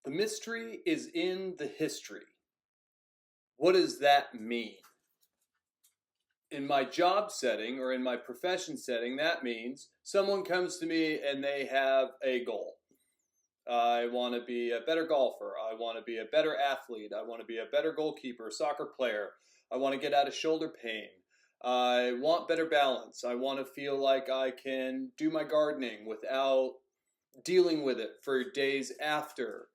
The mystery is in the history. What does that mean? In my job setting or in my profession setting, that means someone comes to me and they have a goal. I want to be a better golfer. I want to be a better athlete. I want to be a better goalkeeper, soccer player. I want to get out of shoulder pain. I want better balance. I want to feel like I can do my gardening without dealing with it for days after.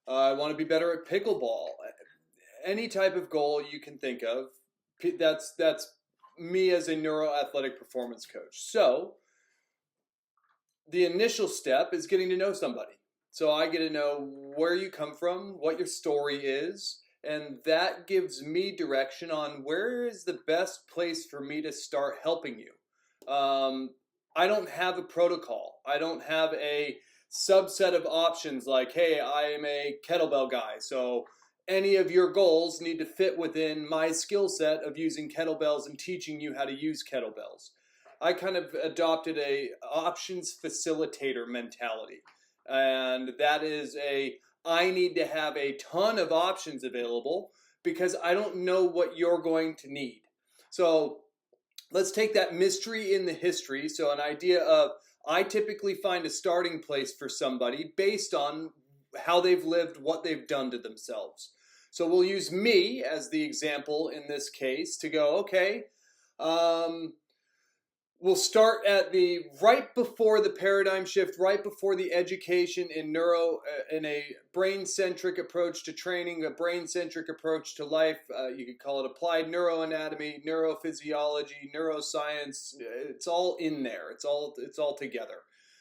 I want to be better at pickleball. Any type of goal you can think of, that's me as a neuroathletic performance coach. So the initial step is getting to know somebody. So I get to know where you come from, what your story is, and that gives me direction on where is the best place for me to start helping you. I don't have a protocol. I don't have a subset of options like, hey, I am a kettlebell guy, so any of your goals need to fit within my skill set of using kettlebells and teaching you how to use kettlebells. I kind of adopted a options facilitator mentality. And that is I need to have a ton of options available because I don't know what you're going to need. So let's take that mystery in the history. So an idea of, I typically find a starting place for somebody based on how they've lived, what they've done to themselves. So we'll use me as the example in this case to go, okay, we'll start at the right before the paradigm shift, right before the education in in a brain-centric approach to training, a brain-centric approach to life. You could call it applied neuroanatomy, neurophysiology, neuroscience. It's all in there. It's all together.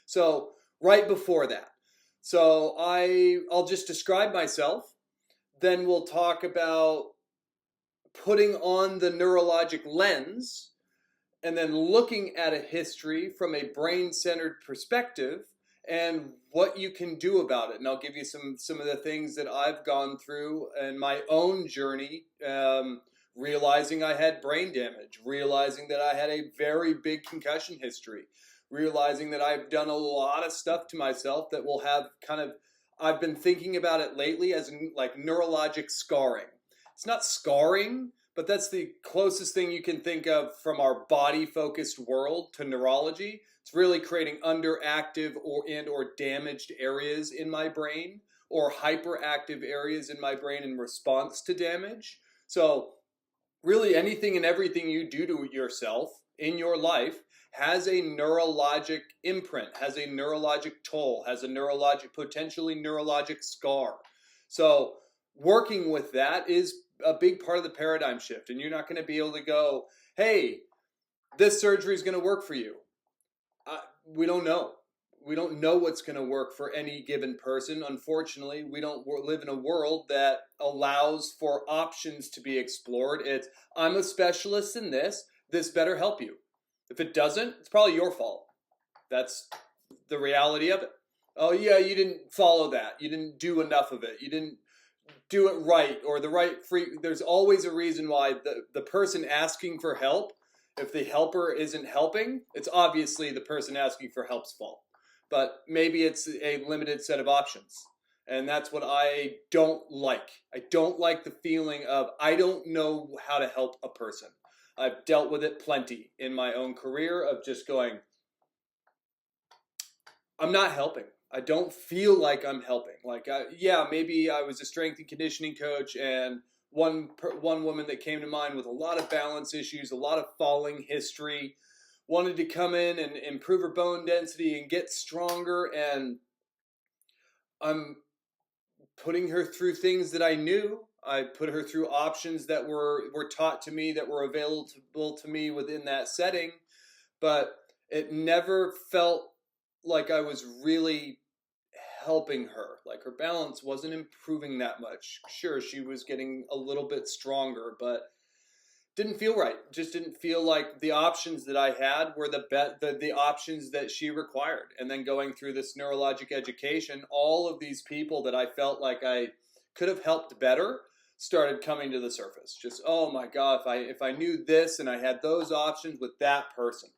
So right before that. So I'll just describe myself. Then we'll talk about putting on the neurologic lens and then looking at a history from a brain-centered perspective and what you can do about it. And I'll give you some of the things that I've gone through in my own journey, realizing I had brain damage, realizing that I had a very big concussion history, realizing that I've done a lot of stuff to myself that will have I've been thinking about it lately as like neurologic scarring. It's not scarring, but that's the closest thing you can think of from our body-focused world to neurology. It's really creating underactive or damaged areas in my brain or hyperactive areas in my brain in response to damage. So really anything and everything you do to yourself in your life has a neurologic imprint, has a neurologic toll, has a potentially neurologic scar. So working with that is a big part of the paradigm shift. And you're not going to be able to go, hey, this surgery is going to work for you. We don't know. We don't know what's going to work for any given person. Unfortunately, we don't live in a world that allows for options to be explored. It's, I'm a specialist in this. This better help you. If it doesn't, it's probably your fault. That's the reality of it. Oh yeah, you didn't follow that. You didn't do enough of it. You didn't do it right or the right there's always a reason why the person asking for help, if the helper isn't helping, it's obviously the person asking for help's fault. But maybe it's a limited set of options. And that's what I don't like. I don't like the feeling of I don't know how to help a person. I've dealt with it plenty in my own career of just going, I'm not helping. I don't feel like I'm helping. Like, yeah, maybe I was a strength and conditioning coach, and one woman that came to mind with a lot of balance issues, a lot of falling history, wanted to come in and improve her bone density and get stronger, and I'm putting her through things that I knew. I put her through options that were taught to me, that were available to me within that setting, but it never felt like I was really helping her. Like her balance wasn't improving that much. Sure, she was getting a little bit stronger, but didn't feel right. Just didn't feel like the options that I had were the options that she required. And then going through this neurologic education, all of these people that I felt like I could have helped better started coming to the surface. Just, oh my God, if I knew this and I had those options with that person.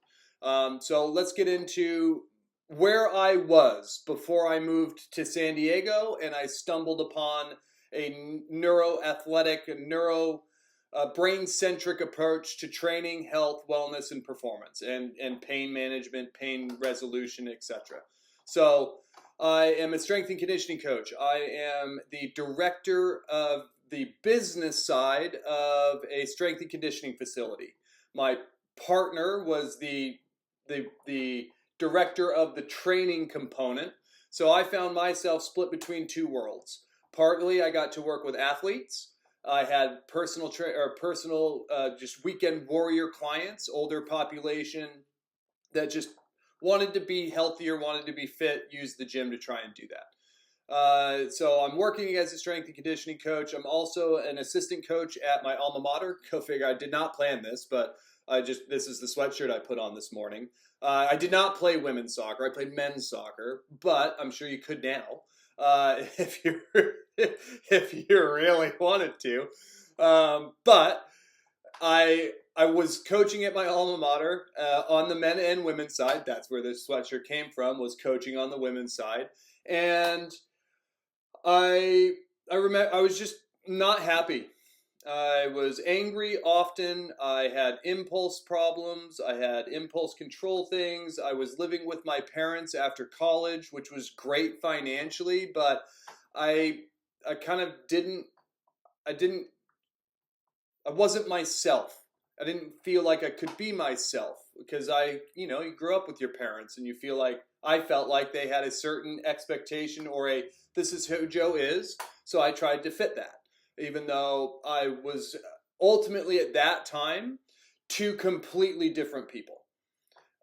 So let's get into where I was before I moved to San Diego, and I stumbled upon a neuroathletic, neuro brain centric approach to training, health, wellness, and performance, and pain management, pain resolution, etc. So, I am a strength and conditioning coach. I am the director of the business side of a strength and conditioning facility. My partner was the director of the training component. So I found myself split between two worlds. Partly, I got to work with athletes. I had personal just weekend warrior clients, older population that just wanted to be healthier, wanted to be fit, use the gym to try and do that. So I'm working as a strength and conditioning coach. I'm also an assistant coach at my alma mater. Go figure. I did not plan this, but this is the sweatshirt I put on this morning. I did not play women's soccer. I played men's soccer, but I'm sure you could now if you if you really wanted to. But I was coaching at my alma mater on the men and women's side. That's where this sweatshirt came from. Was coaching on the women's side, and I remember I was just not happy. I was angry often. I had impulse problems. I had impulse control things. I was living with my parents after college, which was great financially, but I I kind of didn't I wasn't myself. I didn't feel like I could be myself because you grew up with your parents and you feel like I felt like they had a certain expectation or this is who Joe is. So I tried to fit that, even though I was ultimately at that time two completely different people.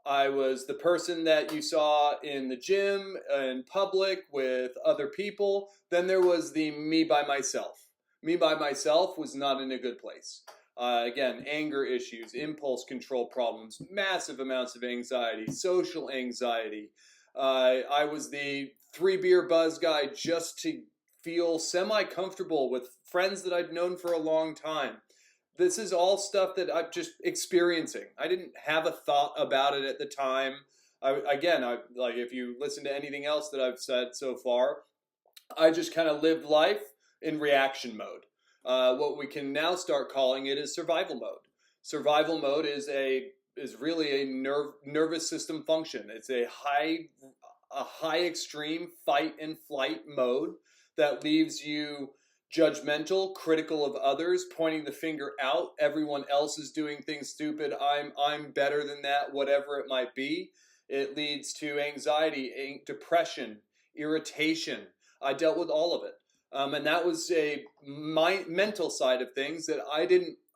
I was the person that you saw in the gym, in public, with other people. Then there was the me by myself. Me by myself was not in a good place. Again, anger issues, impulse control problems, massive amounts of anxiety, social anxiety. I was the 3 beer buzz guy just to feel semi comfortable with friends that I'd known for a long time. This is all stuff that I'm just experiencing. I didn't have a thought about it at the time. I like if you listen to anything else that I've said so far, I just kind of lived life in reaction mode. What we can now start calling it is survival mode. Survival mode is really a nervous system function. It's a high extreme fight and flight mode that leaves you judgmental, critical of others, pointing the finger out. Everyone else is doing things stupid. I'm better than that, whatever it might be. It leads to anxiety, depression, irritation. I dealt with all of it. And that was my mental side of things that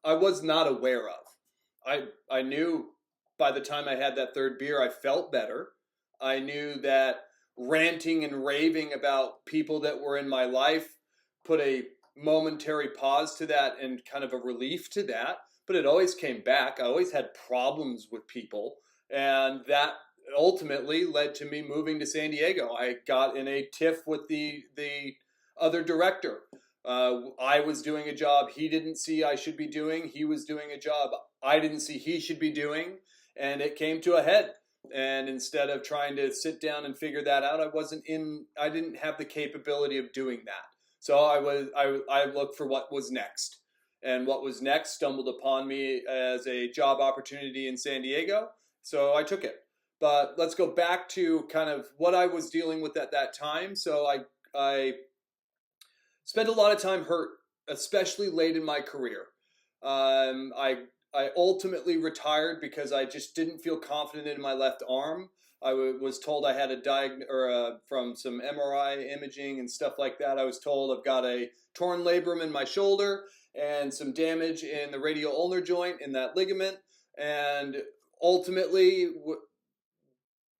I was not aware of. I knew by the time I had that 3rd beer, I felt better. I knew that ranting and raving about people that were in my life put a momentary pause to that and kind of a relief to that. But it always came back. I always had problems with people. And that ultimately led to me moving to San Diego. I got in a tiff with the other director. I was doing a job he didn't see I should be doing. He was doing a job I didn't see he should be doing. And it came to a head. And instead of trying to sit down and figure that out, I didn't have the capability of doing that. So I looked for what was next. And what was next stumbled upon me as a job opportunity in San Diego. So I took it. But let's go back to kind of what I was dealing with at that time. So I spent a lot of time hurt, especially late in my career. I ultimately retired because I just didn't feel confident in my left arm. I was told I had from some MRI imaging and stuff like that. I was told I've got a torn labrum in my shoulder and some damage in the radial ulnar joint in that ligament. And ultimately,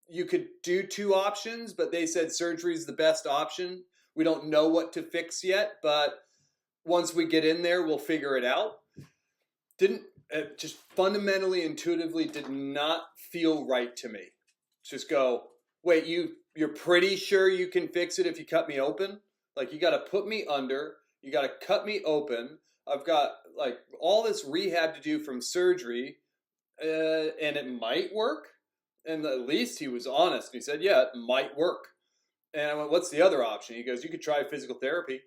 you could do 2 options, but they said surgery is the best option. We don't know what to fix yet, but once we get in there, we'll figure it out. Just fundamentally, intuitively did not feel right to me. Just go, wait, you're pretty sure you can fix it if you cut me open? Like, you got to put me under, you got to cut me open. I've got like all this rehab to do from surgery, and it might work, And at least he was honest. He said, yeah, it might work. And I went, what's the other option? He goes, you could try physical therapy.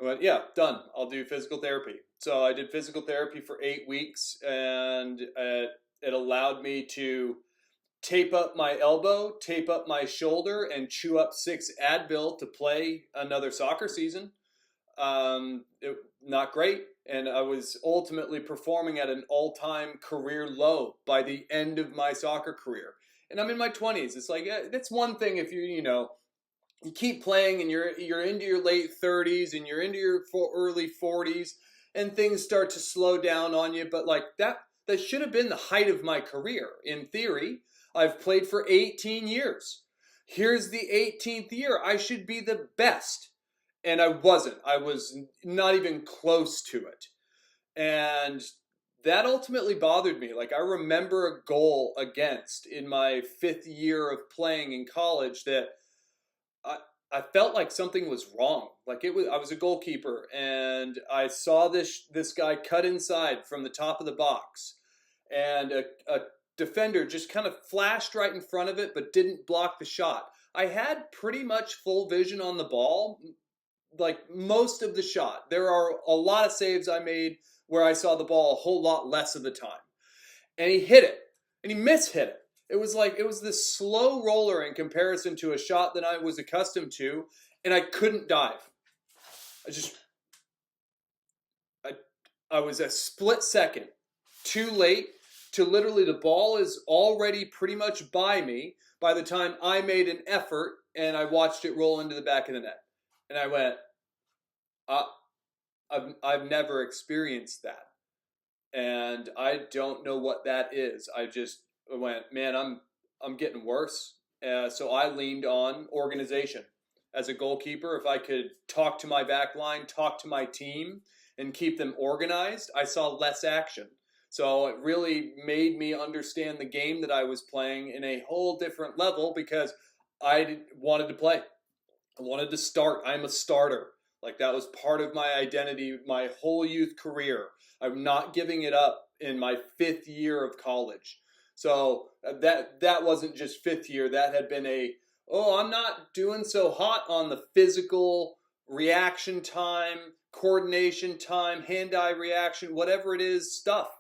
I went, yeah, done. I'll do physical therapy. So I did physical therapy for 8 weeks, and it allowed me to tape up my elbow, tape up my shoulder, and chew up 6 Advil to play another soccer season. Not great. And I was ultimately performing at an all-time career low by the end of my soccer career. And I'm in my 20s. It's like, that's one thing if you keep playing and you're into your late 30s and you're into your early 40s and things start to slow down on you. But like that should have been the height of my career. In theory, I've played for 18 years. Here's the 18th year. I should be the best. And I wasn't. I was not even close to it. And that ultimately bothered me. Like, I remember a goal against in my 5th year of playing in college that I, I felt like something was wrong. Like, I was a goalkeeper, and I saw this guy cut inside from the top of the box, and a defender just kind of flashed right in front of it, but didn't block the shot. I had pretty much full vision on the ball, like most of the shot. There are a lot of saves I made where I saw the ball a whole lot less of the time. And he hit it, and he mishit it. It was this slow roller in comparison to a shot that I was accustomed to, and I couldn't dive. I just, I, I was a split second too late to literally the ball is already pretty much by me by the time I made an effort and I watched it roll into the back of the net. And I went, uh, I've never experienced that. And I don't know what that is. I just went, man, I'm getting worse. So I leaned on organization as a goalkeeper. If I could talk to my back line, talk to my team, and keep them organized, I saw less action. So it really made me understand the game that I was playing in a whole different level because I wanted to play. I wanted to start. I'm a starter. Like, that was part of my identity my whole youth career. I'm not giving it up in my 5th year of college. So that wasn't just 5th year. That had been I'm not doing so hot on the physical reaction time, coordination time, hand-eye reaction, whatever it is, stuff.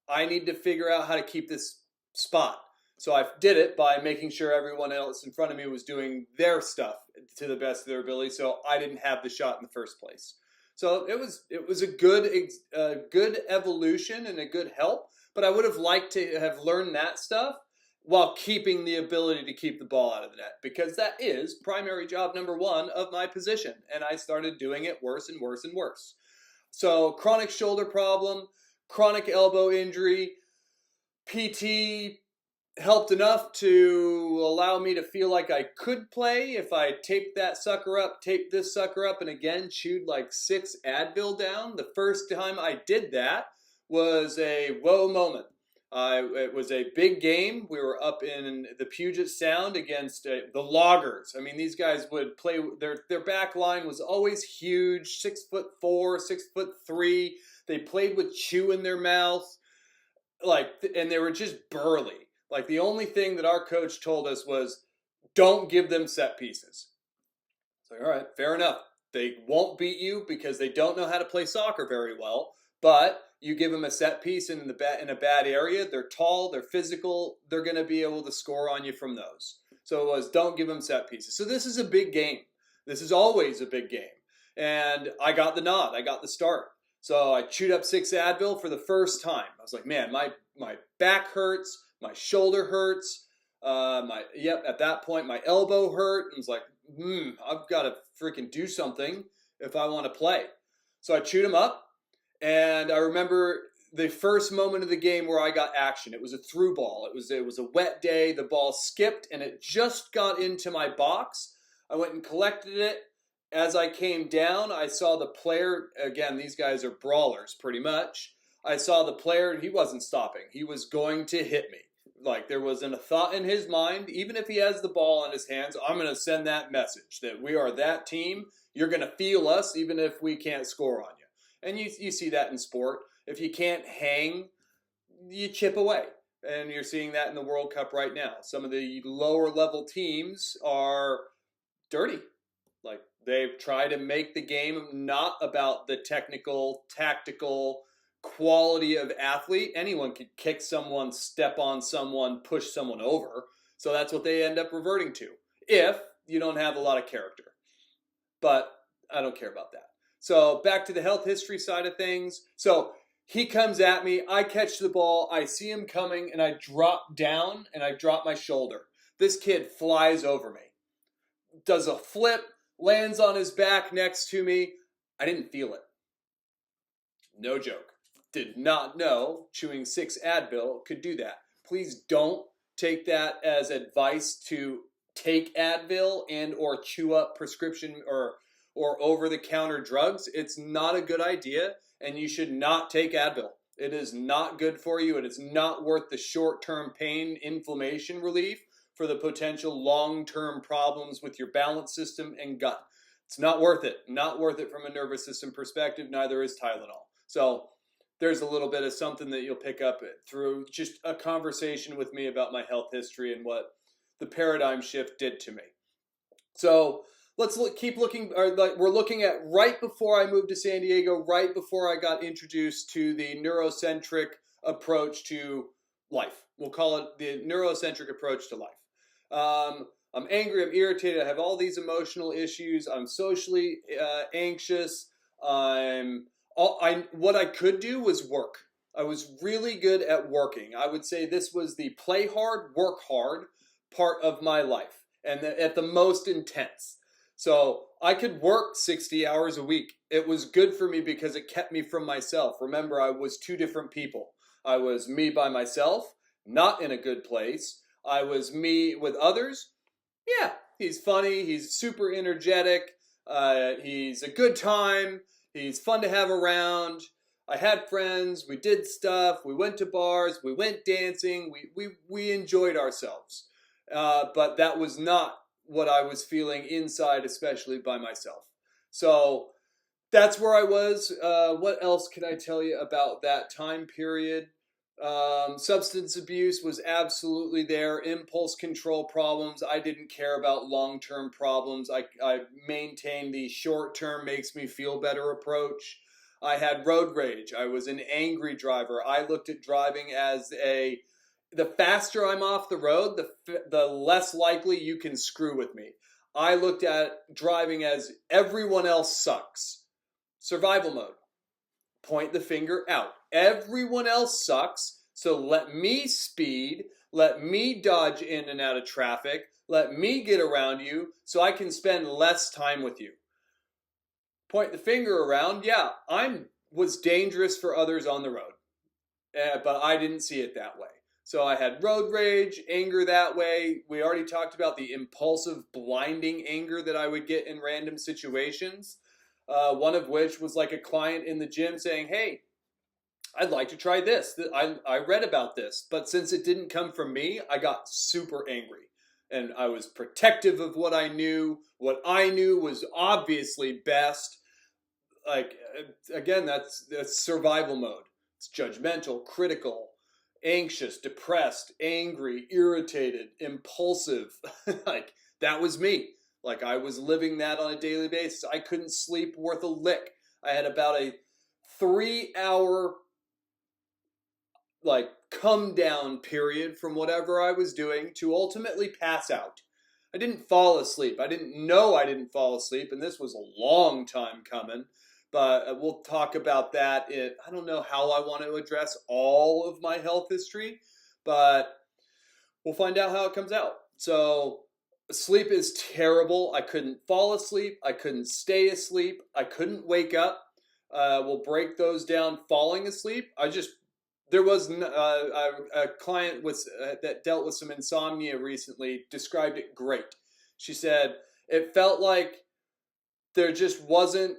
I need to figure out how to keep this spot. So I did it by making sure everyone else in front of me was doing their stuff to the best of their ability, so I didn't have the shot in the first place. So it was a good evolution and a good help, but I would have liked to have learned that stuff while keeping the ability to keep the ball out of the net, because that is primary job number 1 of my position, and I started doing it worse and worse and worse. So chronic shoulder problem, chronic elbow injury, PT helped enough to allow me to feel like I could play if I taped that sucker up, taped this sucker up, and again chewed like 6 Advil down. The first time I did that was a whoa moment. It was a big game. We were up in the Puget Sound against the Loggers. I mean, these guys would play. Their back line was always huge, 6'4", 6'3". They played with chew in their mouth, and they were just burly. Like, the only thing that our coach told us was, don't give them set pieces. It's like, all right, fair enough. They won't beat you because they don't know how to play soccer very well, but you give them a set piece in a bad area, they're tall, they're physical, they're going to be able to score on you from those. So it was, don't give them set pieces. So this is a big game. This is always a big game. And I got the nod. I got the start. So I chewed up 6 Advil for the first time. I was like, man, my back hurts. My shoulder hurts. At that point, my elbow hurt. I was like, I've got to freaking do something if I want to play. So I chewed them up, and I remember the first moment of the game where I got action. It was a through ball. It was a wet day. The ball skipped, and it just got into my box. I went and collected it. As I came down, I saw the player. Again, these guys are brawlers pretty much. I saw the player, he wasn't stopping. He was going to hit me. Like, there wasn't a thought in his mind, even if he has the ball in his hands, I'm going to send that message that we are that team. You're going to feel us even if we can't score on you. And you see that in sport. If you can't hang, you chip away. And you're seeing that in the World Cup right now. Some of the lower level teams are dirty. Like they try to make the game not about the technical, tactical quality of athlete. Anyone could kick someone, step on someone, push someone over. So that's what they end up reverting to if you don't have a lot of character. But I don't care about that. So back to the health history side of things. So he comes at me, I catch the ball, I see him coming, and I drop down and I drop my shoulder. This kid flies over me, does a flip, lands on his back next to me. I didn't feel it. No joke. Did not know chewing 6 Advil could do that. Please don't take that as advice to take Advil and or chew up prescription or over-the-counter drugs. It's not a good idea, and you should not take Advil. It is not good for you. It is not worth the short-term pain, inflammation relief for the potential long-term problems with your balance system and gut. It's not worth it. Not worth it from a nervous system perspective. Neither is Tylenol. So there's a little bit of something that you'll pick up through just a conversation with me about my health history and what the paradigm shift did to me. So let's keep looking. We're looking at right before I moved to San Diego, right before I got introduced to the neurocentric approach to life. We'll call it the neurocentric approach to life. I'm angry, I'm irritated, I have all these emotional issues, I'm socially anxious, what I could do was work. I was really good at working. I would say this was the play hard, work hard part of my life, and at the most intense. So I could work 60 hours a week. It was good for me because it kept me from myself. Remember, I was 2 different people. I was me by myself, not in a good place. I was me with others. Yeah, he's funny, he's super energetic, he's a good time, he's fun to have around. I had friends, we did stuff, we went to bars, we went dancing, we enjoyed ourselves. But that was not what I was feeling inside, especially by myself. So that's where I was. What else can I tell you about that time period? Substance abuse was absolutely there. Impulse control problems. I didn't care about long-term problems. I maintained the short-term makes me feel better approach. I had road rage. I was an angry driver. I looked at driving as the faster I'm off the road, the less likely you can screw with me. I looked at driving as everyone else sucks. Survival mode. Point the finger out. Everyone else sucks, so let me speed, let me dodge in and out of traffic, let me get around you so I can spend less time with you. Point the finger around, yeah, I was dangerous for others on the road, but I didn't see it that way. So I had road rage, anger that way. We already talked about the impulsive, blinding anger that I would get in random situations. One of which was like a client in the gym saying, hey, I'd like to try this. I read about this, but since it didn't come from me, I got super angry. And I was protective of what I knew. What I knew was obviously best. Like, again, that's survival mode. It's judgmental, critical, anxious, depressed, angry, irritated, impulsive. Like, that was me. Like, I was living that on a daily basis. I couldn't sleep worth a lick. I had about a 3-hour, like, come down period from whatever I was doing to ultimately pass out. I didn't fall asleep. I didn't know I didn't fall asleep, and this was a long time coming. But we'll talk about that. I don't know how I want to address all of my health history, but we'll find out how it comes out. So sleep is terrible. I couldn't fall asleep. I couldn't stay asleep. I couldn't wake up. We'll break those down. Falling asleep. There was a client that dealt with some insomnia recently described it great. She said it felt like there just wasn't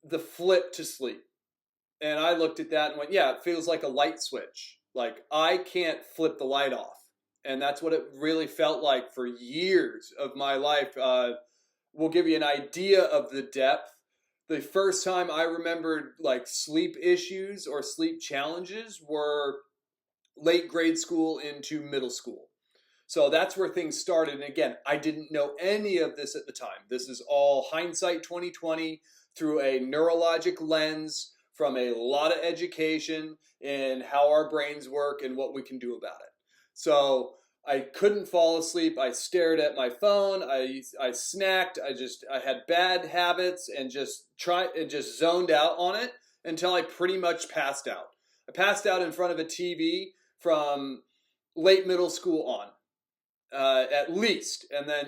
the flip to sleep. And I looked at that and went, yeah, it feels like a light switch. Like I can't flip the light off. And that's what it really felt like for years of my life. We'll give you an idea of the depth. The first time I remembered like sleep issues or sleep challenges were late grade school into middle school. So that's where things started. And again, I didn't know any of this at the time. This is all hindsight 2020 through a neurologic lens from a lot of education in how our brains work and what we can do about it. So I couldn't fall asleep. I stared at my phone. I snacked. I had bad habits and just zoned out on it until I pretty much passed out. I passed out in front of a TV from late middle school on. At least, and then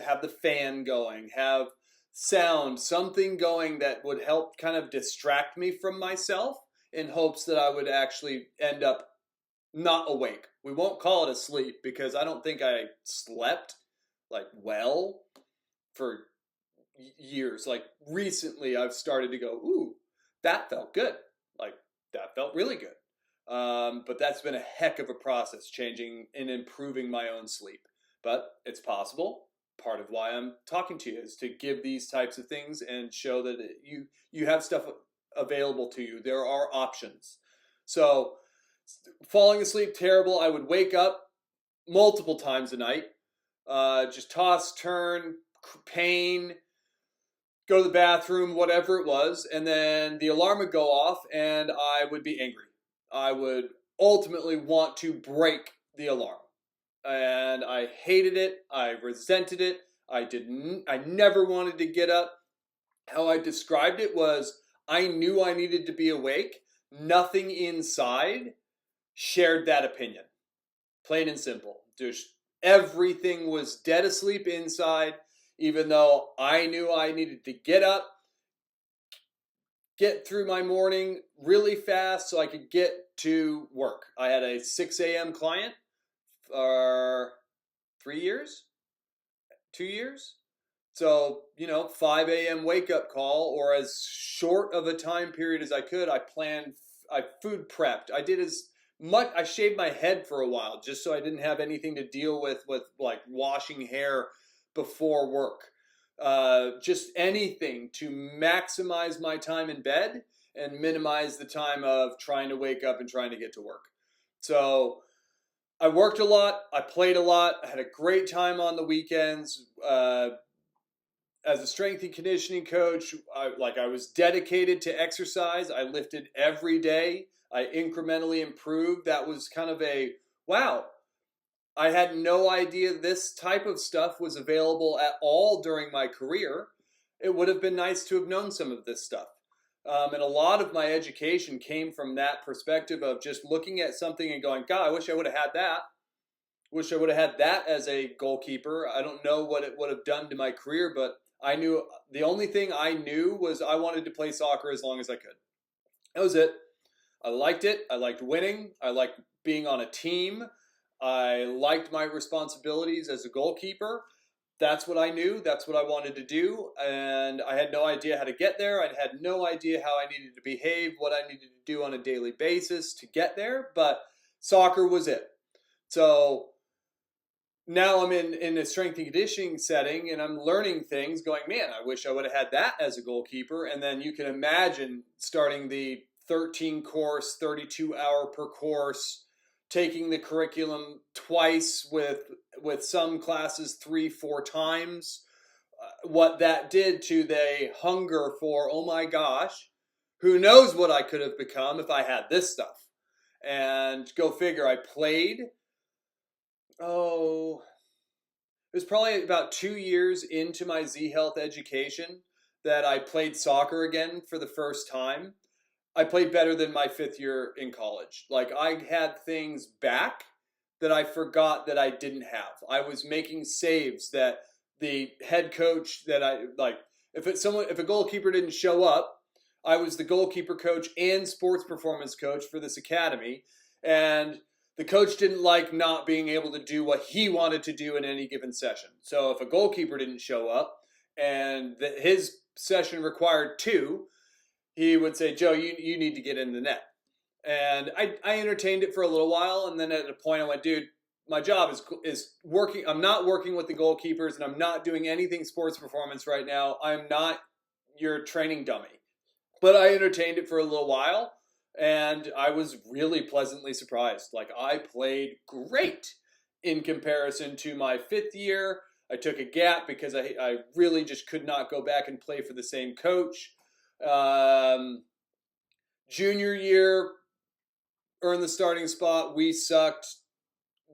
have the fan going, have sound, something going that would help kind of distract me from myself in hopes that I would actually end up not awake. We won't call it a sleep because I don't think I slept like well for years. Like recently I've started to go, ooh, that felt good. Like that felt really good. But that's been a heck of a process, changing and improving my own sleep. But it's possible. Part of why I'm talking to you is to give these types of things and show that you have stuff available to you. There are options. So falling asleep, terrible. I would wake up multiple times a night, just toss, turn, pain, go to the bathroom, whatever it was, and then the alarm would go off and I would be angry. I would ultimately want to break the alarm. And I hated it. I resented it. I never wanted to get up. How I described it was I knew I needed to be awake. Nothing inside shared that opinion. Plain and simple. Everything was dead asleep inside, even though I knew I needed to get up, get through my morning really fast so I could get to work. I had a 6 a.m. client for 3 years, 2 years. So, 5 a.m. wake up call, or as short of a time period as I could. I food prepped. I did as much, I shaved my head for a while just so I didn't have anything to deal with like washing hair before work. Just anything to maximize my time in bed and minimize the time of trying to wake up and trying to get to work. So I worked a lot. I played a lot. I had a great time on the weekends. As a strength and conditioning coach, I was dedicated to exercise. I lifted every day. I incrementally improved. That was kind of wow. I had no idea this type of stuff was available at all during my career. It would have been nice to have known some of this stuff. And a lot of my education came from that perspective of just looking at something and going, God, I wish I would have had that. Wish I would have had that as a goalkeeper. I don't know what it would have done to my career, but I knew the only thing I knew was I wanted to play soccer as long as I could. That was it. I liked it. I liked winning. I liked being on a team. I liked my responsibilities as a goalkeeper. That's what I knew. That's what I wanted to do. And I had no idea how to get there. I had no idea how I needed to behave, what I needed to do on a daily basis to get there. But soccer was it. So now I'm in a strength and conditioning setting and I'm learning things going, man, I wish I would have had that as a goalkeeper. And then you can imagine starting the 13 course, 32 hour per course, taking the curriculum twice with some classes 3-4 times, what that did to the hunger for, oh my gosh, who knows what I could have become if I had this stuff. And go figure, I played, it was probably about 2 years into my Z Health education that I played soccer again for the first time. I played better than my 5th year in college. Like I had things back that I forgot that I didn't have. I was making saves that the head coach that if a goalkeeper didn't show up, I was the goalkeeper coach and sports performance coach for this academy, and the coach didn't like not being able to do what he wanted to do in any given session. So if a goalkeeper didn't show up and his session required 2, he would say, Joe, you need to get in the net. And I entertained it for a little while. And then at a point I went, dude, my job is working. I'm not working with the goalkeepers and I'm not doing anything sports performance right now. I'm not your training dummy. But I entertained it for a little while. And I was really pleasantly surprised. Like, I played great in comparison to my 5th year. I took a gap because I really just could not go back and play for the same coach. Um, Junior year, earned the starting spot. We sucked.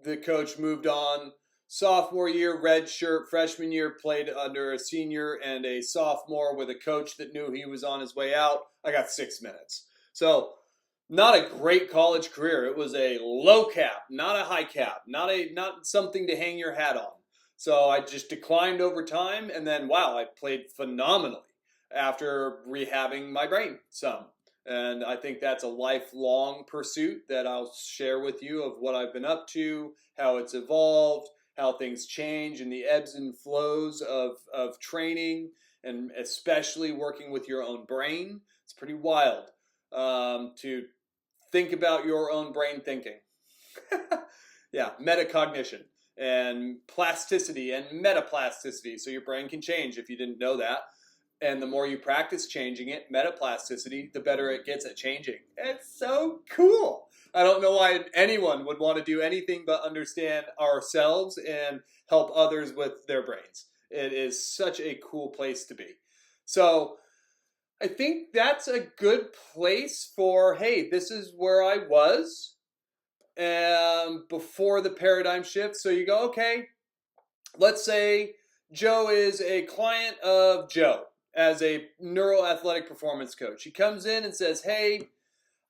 The coach moved on. Sophomore year, red shirt. Freshman year, played under a senior and a sophomore with a coach that knew he was on his way out. I got 6 minutes. So, not a great college career. It was a low cap, not a high cap, not something to hang your hat on. So I just declined over time, and then wow, I played phenomenally after rehabbing my brain some. And I think that's a lifelong pursuit that I'll share with you of what I've been up to, how it's evolved, how things change, and the ebbs and flows of training, and especially working with your own brain. It's pretty wild to think about your own brain thinking. Yeah, metacognition and plasticity and metaplasticity. So your brain can change if you didn't know that. And the more you practice changing it, metaplasticity, the better it gets at changing. It's so cool. I don't know why anyone would want to do anything but understand ourselves and help others with their brains. It is such a cool place to be. So I think that's a good place for, hey, this is where I was before the paradigm shift. So you go, okay, let's say Joe is a client of Joe as a neuroathletic performance coach. He comes in and says, hey,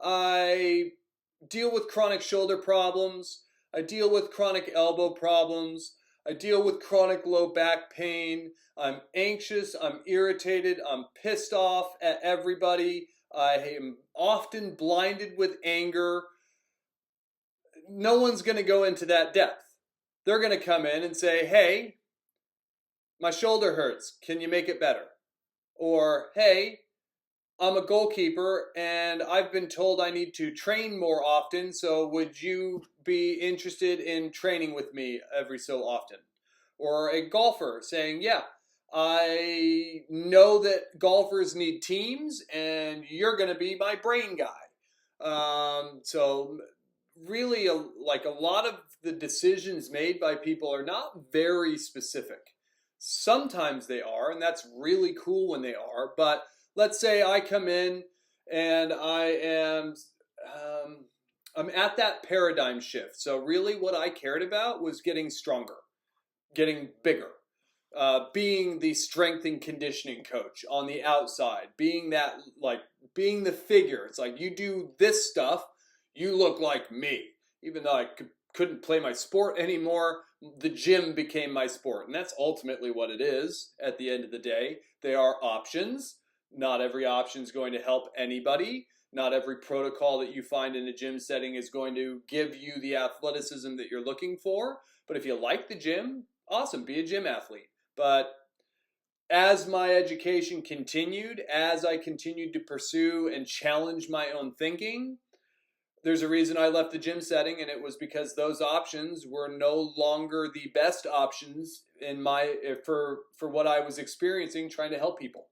I deal with chronic shoulder problems. I deal with chronic elbow problems. I deal with chronic low back pain. I'm anxious. I'm irritated. I'm pissed off at everybody. I am often blinded with anger. No one's going to go into that depth. They're going to come in and say, hey, my shoulder hurts. Can you make it better? Or, hey, I'm a goalkeeper and I've been told I need to train more often, so would you be interested in training with me every so often? Or a golfer saying, yeah, I know that golfers need teams and you're going to be my brain guy. So really, like a lot of the decisions made by people are not very specific. Sometimes they are, and that's really cool when they are, but let's say I come in and I'm at that paradigm shift. So really what I cared about was getting stronger, getting bigger, being the strength and conditioning coach on the outside, being that, like, being the figure. It's like, you do this stuff, you look like me. Even though I couldn't play my sport anymore, the gym became my sport. And that's ultimately what it is at the end of the day. They are options. Not every option is going to help anybody. Not every protocol that you find in a gym setting is going to give you the athleticism that you're looking for. But if you like the gym, awesome, be a gym athlete. But as my education continued, as I continued to pursue and challenge my own thinking, there's a reason I left the gym setting, and it was because those options were no longer the best options in for what I was experiencing trying to help people.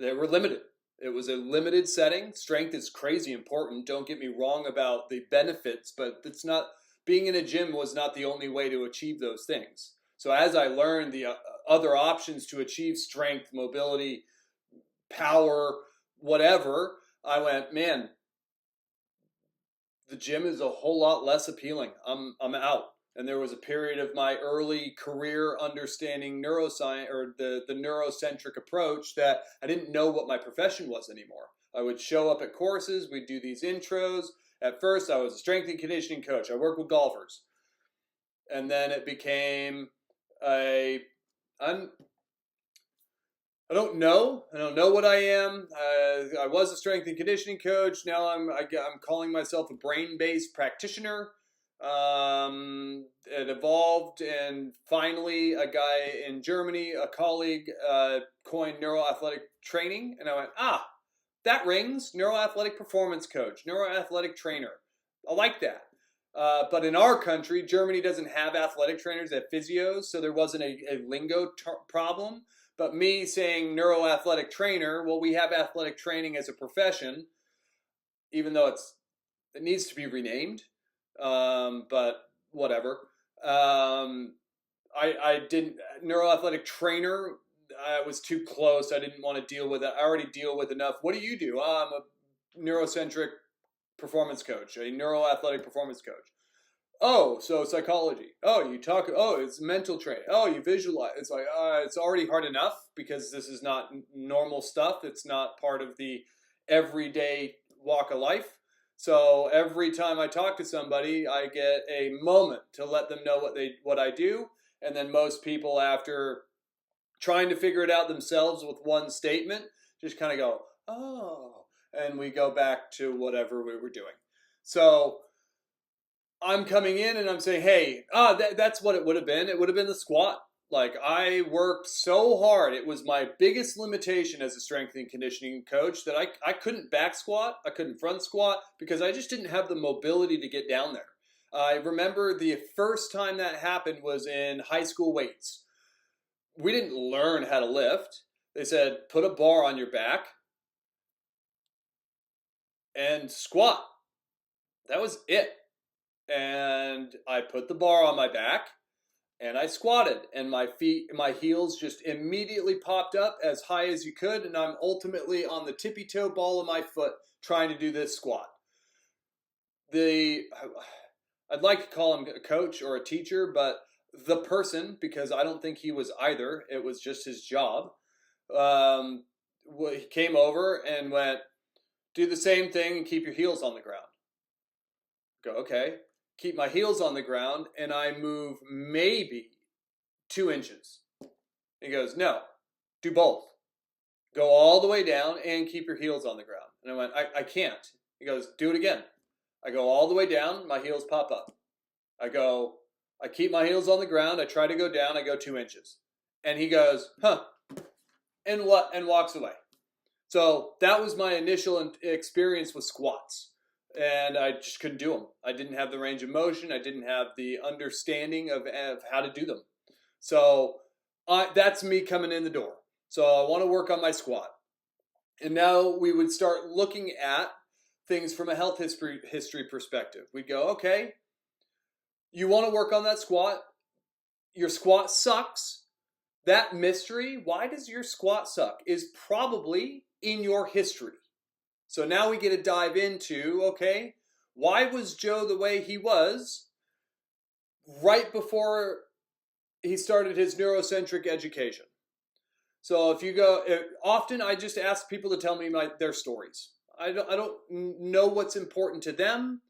They were limited. It was a limited setting. Strength is crazy important. Don't get me wrong about the benefits, but it's not, being in a gym was not the only way to achieve those things. So as I learned the other options to achieve strength, mobility, power, whatever, I went, man, the gym is a whole lot less appealing. I'm out. And there was a period of my early career understanding neuroscience, or the neurocentric approach, that I didn't know what my profession was anymore. I would show up at courses, we'd do these intros. At first, I was a strength and conditioning coach. I worked with golfers. And then it became I don't know. I don't know what I am. I was a strength and conditioning coach. Now I'm calling myself a brain-based practitioner. It evolved, and finally, a guy in Germany, a colleague, coined neuroathletic training, and I went, that rings. Neuroathletic performance coach, neuroathletic trainer. I like that. But in our country, Germany doesn't have athletic trainers, they have physios, so there wasn't a lingo problem. But me saying neuroathletic trainer, well, we have athletic training as a profession. even though it needs to be renamed, but whatever. Um, I didn't neuroathletic trainer. I was too close. I didn't want to deal with it. I already deal with enough. What do you do? I'm a neurocentric performance coach, a neuroathletic performance coach. Oh, so psychology. Oh, you talk. Oh, it's mental training. Oh, you visualize. It's like it's already hard enough because this is not normal stuff. It's not part of the everyday walk of life. So every time I talk to somebody, I get a moment to let them know what I do, and then most people, after trying to figure it out themselves with one statement, just kind of go, oh, and we go back to whatever we were doing. So I'm coming in and I'm saying, hey, that's what it would have been. It would have been the squat. Like, I worked so hard. It was my biggest limitation as a strength and conditioning coach that I couldn't back squat. I couldn't front squat because I just didn't have the mobility to get down there. I remember the first time that happened was in high school weights. We didn't learn how to lift. They said, put a bar on your back and squat. That was it. And I put the bar on my back and I squatted, and my heels just immediately popped up as high as you could, and I'm ultimately on the tippy toe ball of my foot trying to do this squat. I'd like to call him a coach or a teacher, but the person, because I don't think he was either, it was just his job, he came over and went, do the same thing and keep your heels on the ground. Go, okay. Keep my heels on the ground, and I move maybe 2 inches. He goes, no, do both. Go all the way down and keep your heels on the ground. And I went, I can't. He goes, do it again. I go all the way down, my heels pop up. I keep my heels on the ground, I try to go down, I go 2 inches. And he goes, huh, and walks away. So that was my initial experience with squats. And I just couldn't do them. I didn't have the range of motion. I didn't have the understanding of how to do them. So that's me coming in the door. So I want to work on my squat. And now we would start looking at things from a health history perspective. We'd go, okay, you want to work on that squat. Your squat sucks. That mystery, why does your squat suck, is probably in your history. So now we get to dive into, okay, why was Joe the way he was right before he started his neurocentric education? So if you go, often I just ask people to tell me their stories. I don't know what's important to them.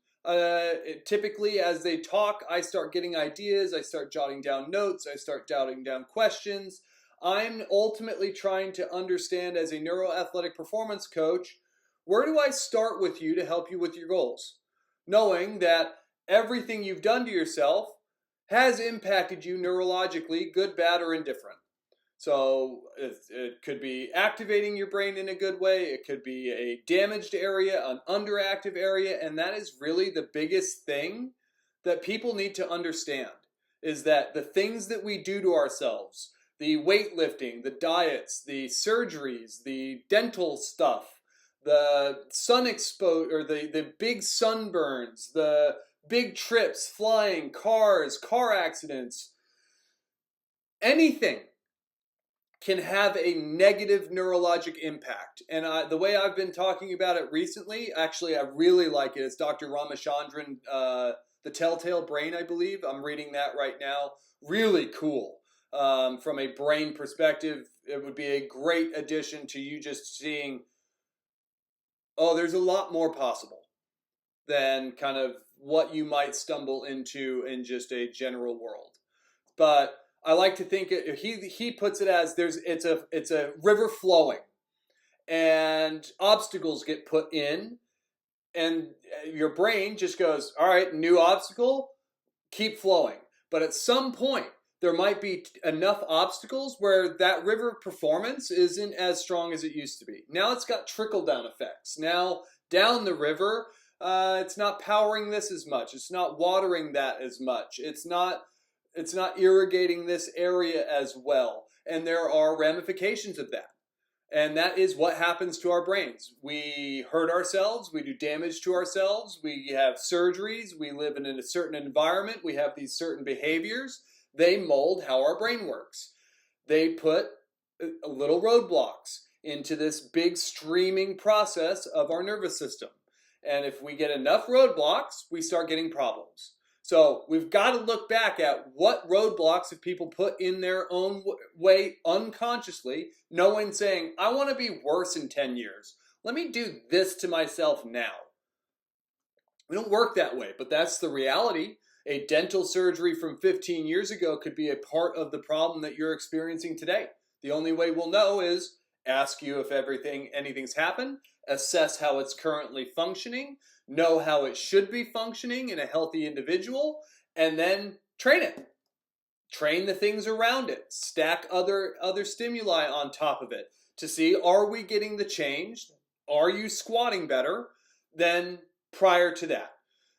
Typically, as they talk, I start getting ideas. I start jotting down notes. I start jotting down questions. I'm ultimately trying to understand, as a neuroathletic performance coach, where do I start with you to help you with your goals? Knowing that everything you've done to yourself has impacted you neurologically, good, bad, or indifferent. So it could be activating your brain in a good way. It could be a damaged area, an underactive area. And that is really the biggest thing that people need to understand, is that the things that we do to ourselves, the weightlifting, the diets, the surgeries, the dental stuff, the sun exposure, or the big sunburns, the big trips, flying, cars, car accidents, anything can have a negative neurologic impact. And the way I've been talking about it recently, actually, I really like it. It's Dr. Ramachandran, The Telltale Brain, I believe. I'm reading that right now. Really cool. From a brain perspective, it would be a great addition to you just seeing, oh, there's a lot more possible than kind of what you might stumble into in just a general world. But I like to think he puts it as it's a river flowing, and obstacles get put in, and your brain just goes, all right, new obstacle, keep flowing. But at some point, there might be enough obstacles where that river performance isn't as strong as it used to be. Now it's got trickle-down effects. Now down the river, it's not powering this as much. It's not watering that as much. It's not irrigating this area as well. And there are ramifications of that. And that is what happens to our brains. We hurt ourselves, we do damage to ourselves, we have surgeries, we live in a certain environment, we have these certain behaviors. They mold how our brain works. They put little roadblocks into this big streaming process of our nervous system. And if we get enough roadblocks, we start getting problems. So we've got to look back at what roadblocks have people put in their own way unconsciously, knowing, saying, I want to be worse in 10 years. Let me do this to myself now. We don't work that way, but that's the reality. A dental surgery from 15 years ago could be a part of the problem that you're experiencing today. The only way we'll know is ask you if anything's happened, assess how it's currently functioning, know how it should be functioning in a healthy individual, and then train it. Train the things around it. Stack other stimuli on top of it to see, are we getting the change? Are you squatting better than prior to that?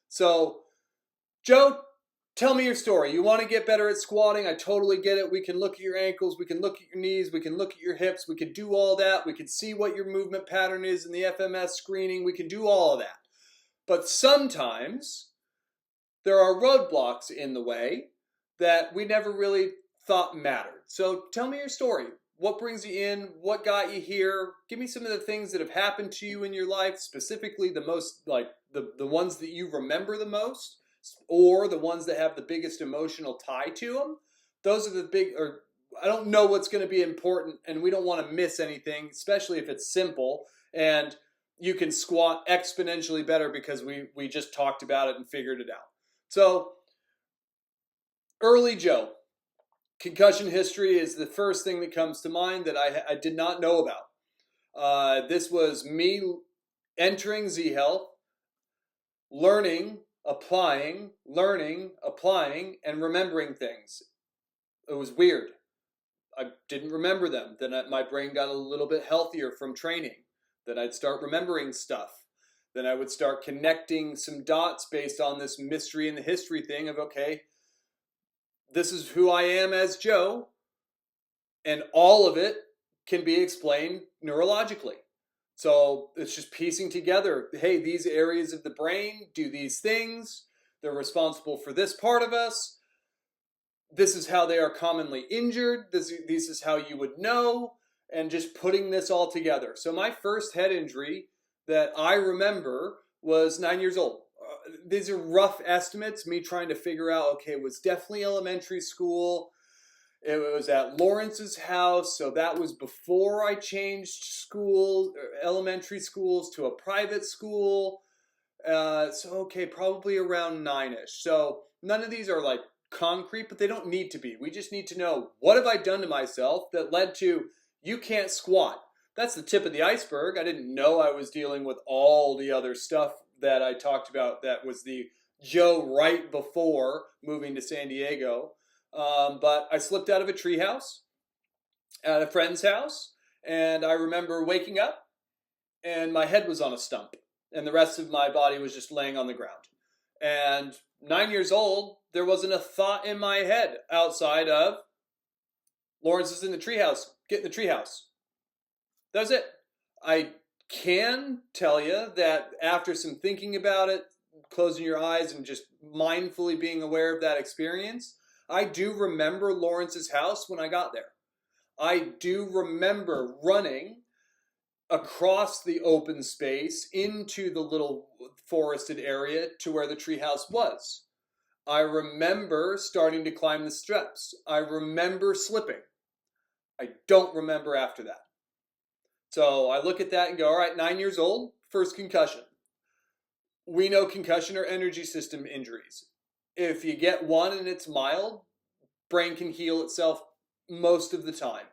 So, Joe, tell me your story. You want to get better at squatting? I totally get it. We can look at your ankles. We can look at your knees. We can look at your hips. We can do all that. We can see what your movement pattern is in the FMS screening. We can do all of that. But sometimes there are roadblocks in the way that we never really thought mattered. So tell me your story. What brings you in? What got you here? Give me some of the things that have happened to you in your life, specifically the most, like the ones that you remember the most, or the ones that have the biggest emotional tie to them. Those are the big, or I don't know what's going to be important, and we don't want to miss anything, especially if it's simple and you can squat exponentially better because we just talked about it and figured it out. So, early Joe, concussion history is the first thing that comes to mind that I did not know about. This was me entering Z Health, learning, applying, and remembering things. It was weird. I didn't remember them. Then my brain got a little bit healthier from training. Then I'd start remembering stuff. Then I would start connecting some dots based on this mystery and the history thing of, okay, this is who I am as Joe, and all of it can be explained neurologically. So it's just piecing together, hey, these areas of the brain do these things. They're responsible for this part of us. This is how they are commonly injured. This is how you would know. And just putting this all together. So my first head injury that I remember was 9 years old. These are rough estimates, me trying to figure out, okay, it was definitely elementary school. It was at Lawrence's house, so that was before I changed school, elementary schools to a private school. So, okay, probably around 9-ish. So none of these are like concrete, but they don't need to be. We just need to know, what have I done to myself that led to you can't squat? That's the tip of the iceberg. I didn't know I was dealing with all the other stuff that I talked about that was the Joe right before moving to San Diego. But I slipped out of a treehouse at a friend's house, and I remember waking up, and my head was on a stump, and the rest of my body was just laying on the ground. And 9 years old, there wasn't a thought in my head outside of Lawrence is in the treehouse. Get in the treehouse. That was it. I can tell you that after some thinking about it, closing your eyes and just mindfully being aware of that experience, I do remember Lawrence's house when I got there. I do remember running across the open space into the little forested area to where the treehouse was. I remember starting to climb the steps. I remember slipping. I don't remember after that. So I look at that and go, all right, 9 years old, first concussion. We know concussion are energy system injuries. If you get one and it's mild, brain can heal itself most of the time.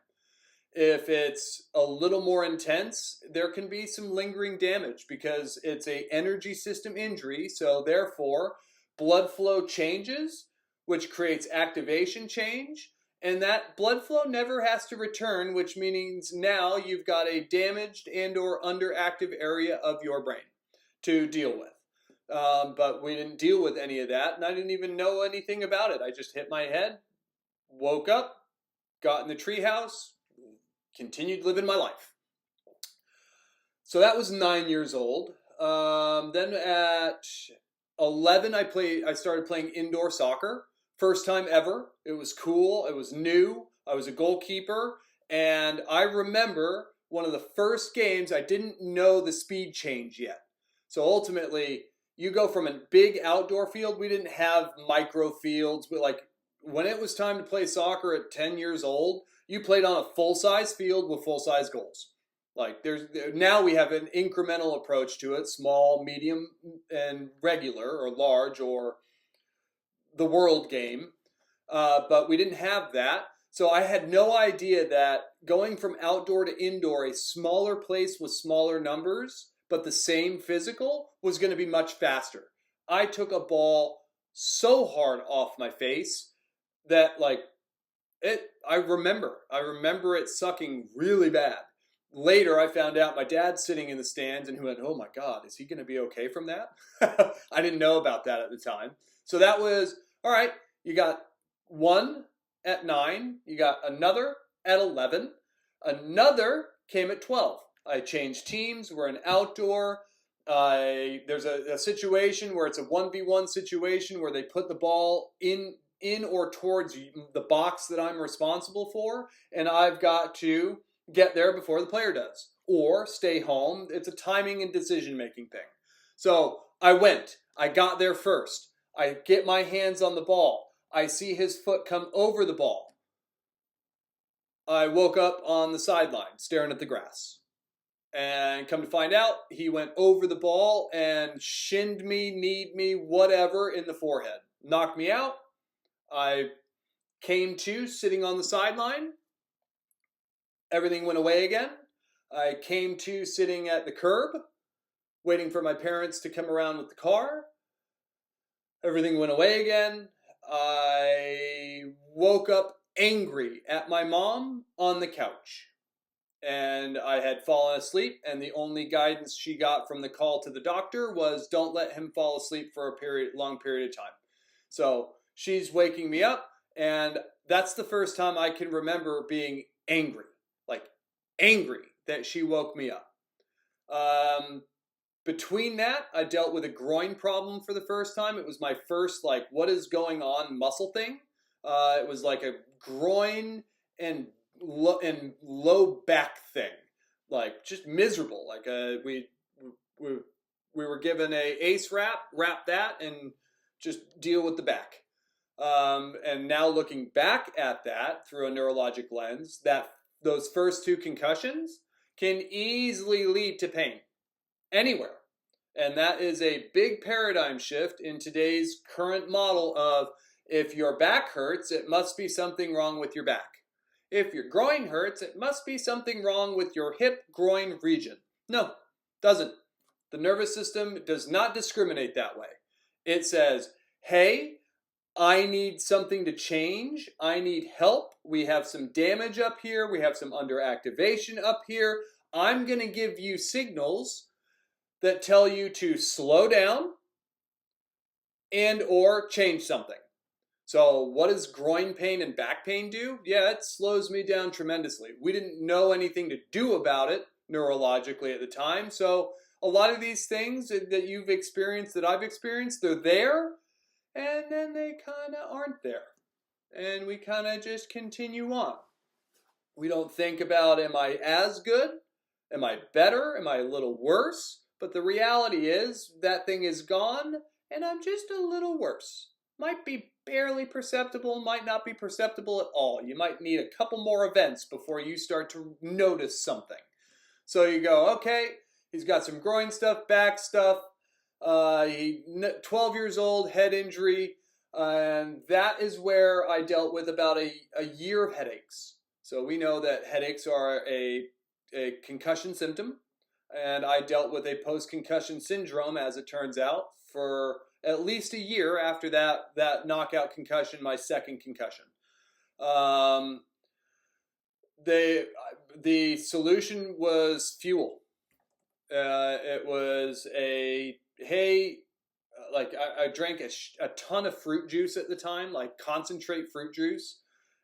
If it's a little more intense, there can be some lingering damage because it's an energy system injury. So therefore, blood flow changes, which creates activation change. And that blood flow never has to return, which means now you've got a damaged and or underactive area of your brain to deal with. But we didn't deal with any of that, and I didn't even know anything about it. I just hit my head, woke up, got in the treehouse, continued living my life. So that was 9 years old. Then at 11, I started playing indoor soccer. First time ever. It was cool. It was new. I was a goalkeeper. And I remember one of the first games, I didn't know the speed change yet. So ultimately, you go from a big outdoor field. We didn't have micro fields, but like when it was time to play soccer at 10 years old, you played on a full size field with full size goals. Like there's now we have an incremental approach to it, small, medium, and regular, or large, or the world game. But we didn't have that. So I had no idea that going from outdoor to indoor, a smaller place with smaller numbers, but the same physical, was going to be much faster. I took a ball so hard off my face that like I remember it sucking really bad. Later, I found out my dad's sitting in the stands and he went, "Oh my God, is he going to be okay from that?" I didn't know about that at the time. So that was, all right, you got one at 9, you got another at 11, another came at 12. I changed teams, we're an outdoor. There's a situation where it's a 1v1 situation where they put the ball in or towards the box that I'm responsible for, and I've got to get there before the player does, or stay home. It's a timing and decision making thing. So I went. I got there first. I get my hands on the ball. I see his foot come over the ball. I woke up on the sideline staring at the grass. And come to find out, he went over the ball and shinned me, kneed me, whatever, in the forehead. Knocked me out. I came to sitting on the sideline. Everything went away again. I came to sitting at the curb, waiting for my parents to come around with the car. Everything went away again. I woke up angry at my mom on the couch. And I had fallen asleep, and the only guidance she got from the call to the doctor was don't let him fall asleep for a long period of time. So she's waking me up, and that's the first time I can remember being angry. Like angry that she woke me up. Between that, I dealt with a groin problem for the first time. It was my first, like, what is going on muscle thing. It was like a groin and low back thing, like just miserable. Like we were given a ace wrap that, and just deal with the back. And now looking back at that through a neurologic lens, that those first 2 concussions can easily lead to pain anywhere. And that is a big paradigm shift in today's current model of if your back hurts, it must be something wrong with your back. If your groin hurts, it must be something wrong with your hip groin region. No, doesn't. The nervous system does not discriminate that way. It says, hey, I need something to change. I need help. We have some damage up here. We have some underactivation up here. I'm going to give you signals that tell you to slow down and or change something. So what does groin pain and back pain do? Yeah, it slows me down tremendously. We didn't know anything to do about it neurologically at the time. So a lot of these things that you've experienced, that I've experienced, they're there, and then they kind of aren't there. And we kind of just continue on. We don't think about, am I as good? Am I better? Am I a little worse? But the reality is that thing is gone, and I'm just a little worse. Might be barely perceptible, might not be perceptible at all. You might need a couple more events before you start to notice something. So you go, okay, he's got some groin stuff, back stuff. 12 years old, head injury. And that is where I dealt with about a year of headaches. So we know that headaches are a concussion symptom. And I dealt with a post-concussion syndrome, as it turns out, for at least a year after that knockout concussion, my second concussion. The solution was fuel. It was like I drank a ton of fruit juice at the time, like concentrate fruit juice,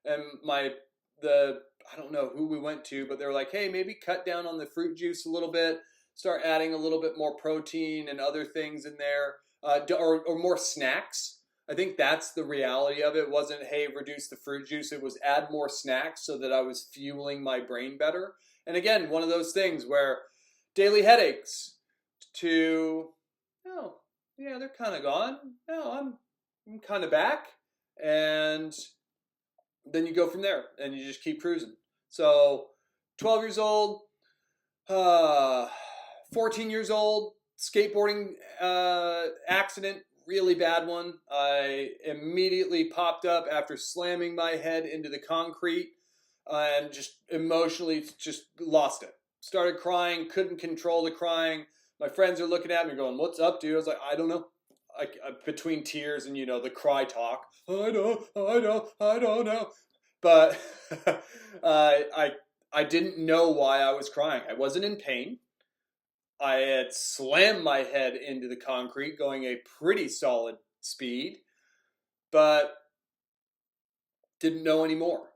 and I don't know who we went to, but they were like, hey, maybe cut down on the fruit juice a little bit. start adding a little bit more protein and other things in there, or more snacks. I think that's the reality of it. It wasn't, hey, reduce the fruit juice. It was add more snacks so that I was fueling my brain better. And again, one of those things where daily headaches to, oh, yeah, they're kind of gone. No, I'm kind of back. And then you go from there and you just keep cruising. So 12 years old, 14 years old, skateboarding accident, really bad one. I immediately popped up after slamming my head into the concrete and just emotionally just lost it. Started crying, couldn't control the crying. My friends are looking at me going, "What's up, dude?" I was like, "I don't know." Between tears and, the cry talk. I don't know. But I didn't know why I was crying. I wasn't in pain. I had slammed my head into the concrete going a pretty solid speed, but didn't know anymore.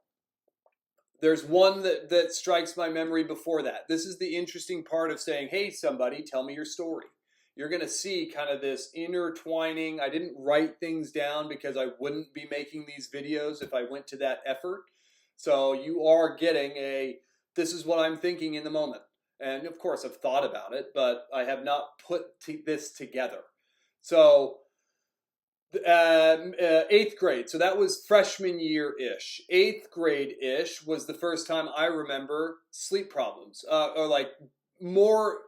There's one that strikes my memory before that. This is the interesting part of saying, hey, somebody, tell me your story. You're going to see kind of this intertwining. I didn't write things down because I wouldn't be making these videos if I went to that effort. So you are getting this is what I'm thinking in the moment. And of course, I've thought about it, but I have not put this together. So 8th grade. So that was freshman year-ish. 8th grade-ish was the first time I remember sleep problems, or like more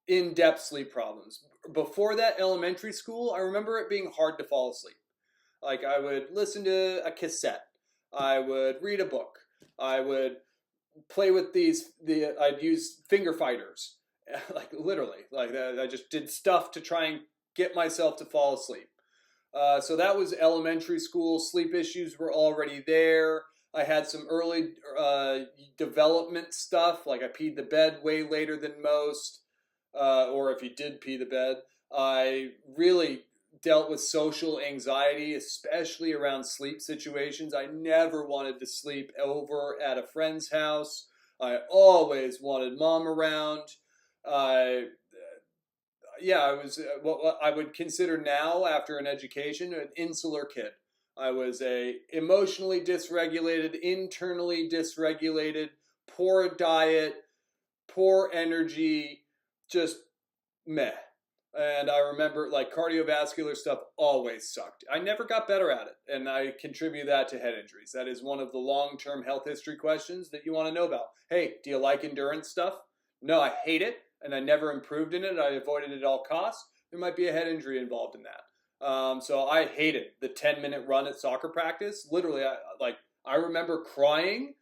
in-depth sleep problems. Before that, elementary school, I remember it being hard to fall asleep. Like I would listen to a cassette. I would read a book. I would play with I'd use finger fighters. Like literally, like I just did stuff to try and get myself to fall asleep. So that was elementary school. Sleep issues were already there. I had some early development stuff, like I peed the bed way later than most, or if you did pee the bed. I really dealt with social anxiety, especially around sleep situations. I never wanted to sleep over at a friend's house. I always wanted mom around. I was what I would consider now, after an education, an insular kid. I was a emotionally dysregulated, internally dysregulated, poor diet, poor energy, just meh. And I remember like cardiovascular stuff always sucked. I never got better at it, and I contribute that to head injuries. That is one of the long-term health history questions that you want to know about. Hey, do you like endurance stuff? No, I hate it, and I never improved in it. I avoided it at all costs. There might be a head injury involved in that. So I hated the 10-minute run at soccer practice. Literally, I remember crying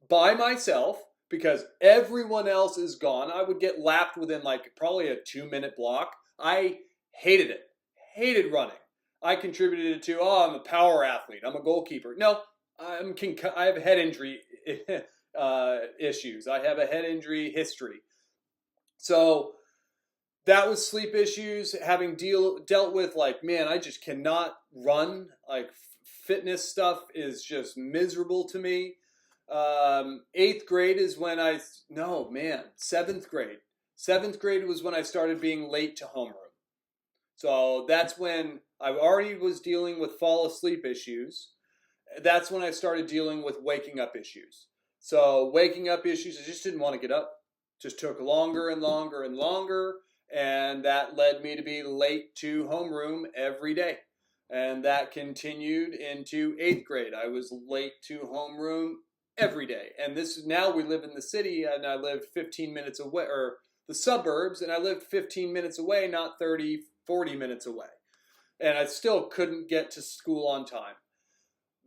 by myself because everyone else is gone. I would get lapped within like probably a 2-minute block. I hated it. Hated running. I contributed to, I'm a power athlete. I'm a goalkeeper. No, I have head injury issues. I have a head injury history. So that was sleep issues, having dealt with like, man, I just cannot run. Like fitness stuff is just miserable to me. 8th grade is when 7th grade. 7th grade was when I started being late to homeroom. So that's when I already was dealing with fall asleep issues. That's when I started dealing with waking up issues. So waking up issues, I just didn't want to get up. Just took longer and longer and longer. And that led me to be late to homeroom every day. And that continued into 8th grade. I was late to homeroom every day. And now we live in the city, and I live 15 minutes away, or the suburbs, and I lived 15 minutes away, not 30, 40 minutes away. And I still couldn't get to school on time.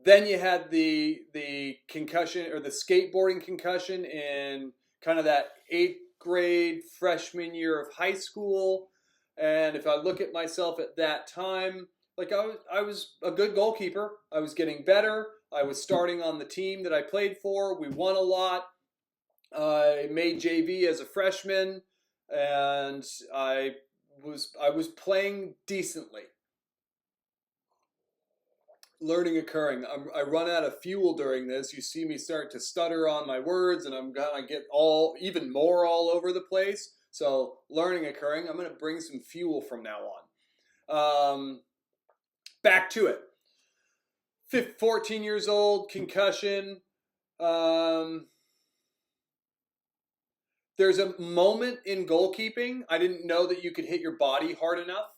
Then you had the concussion, or the skateboarding concussion, in kind of that 8th grade, freshman year of high school. And if I look at myself at that time, like I was a good goalkeeper. I was getting better. I was starting on the team that I played for. We won a lot. I made JV as a freshman, and I was playing decently. Learning occurring. I run out of fuel during this. You see me start to stutter on my words, and I'm gonna get even more all over the place. So learning occurring. I'm going to bring some fuel from now on. Back to it. 14 years old, concussion. There's a moment in goalkeeping. I didn't know that you could hit your body hard enough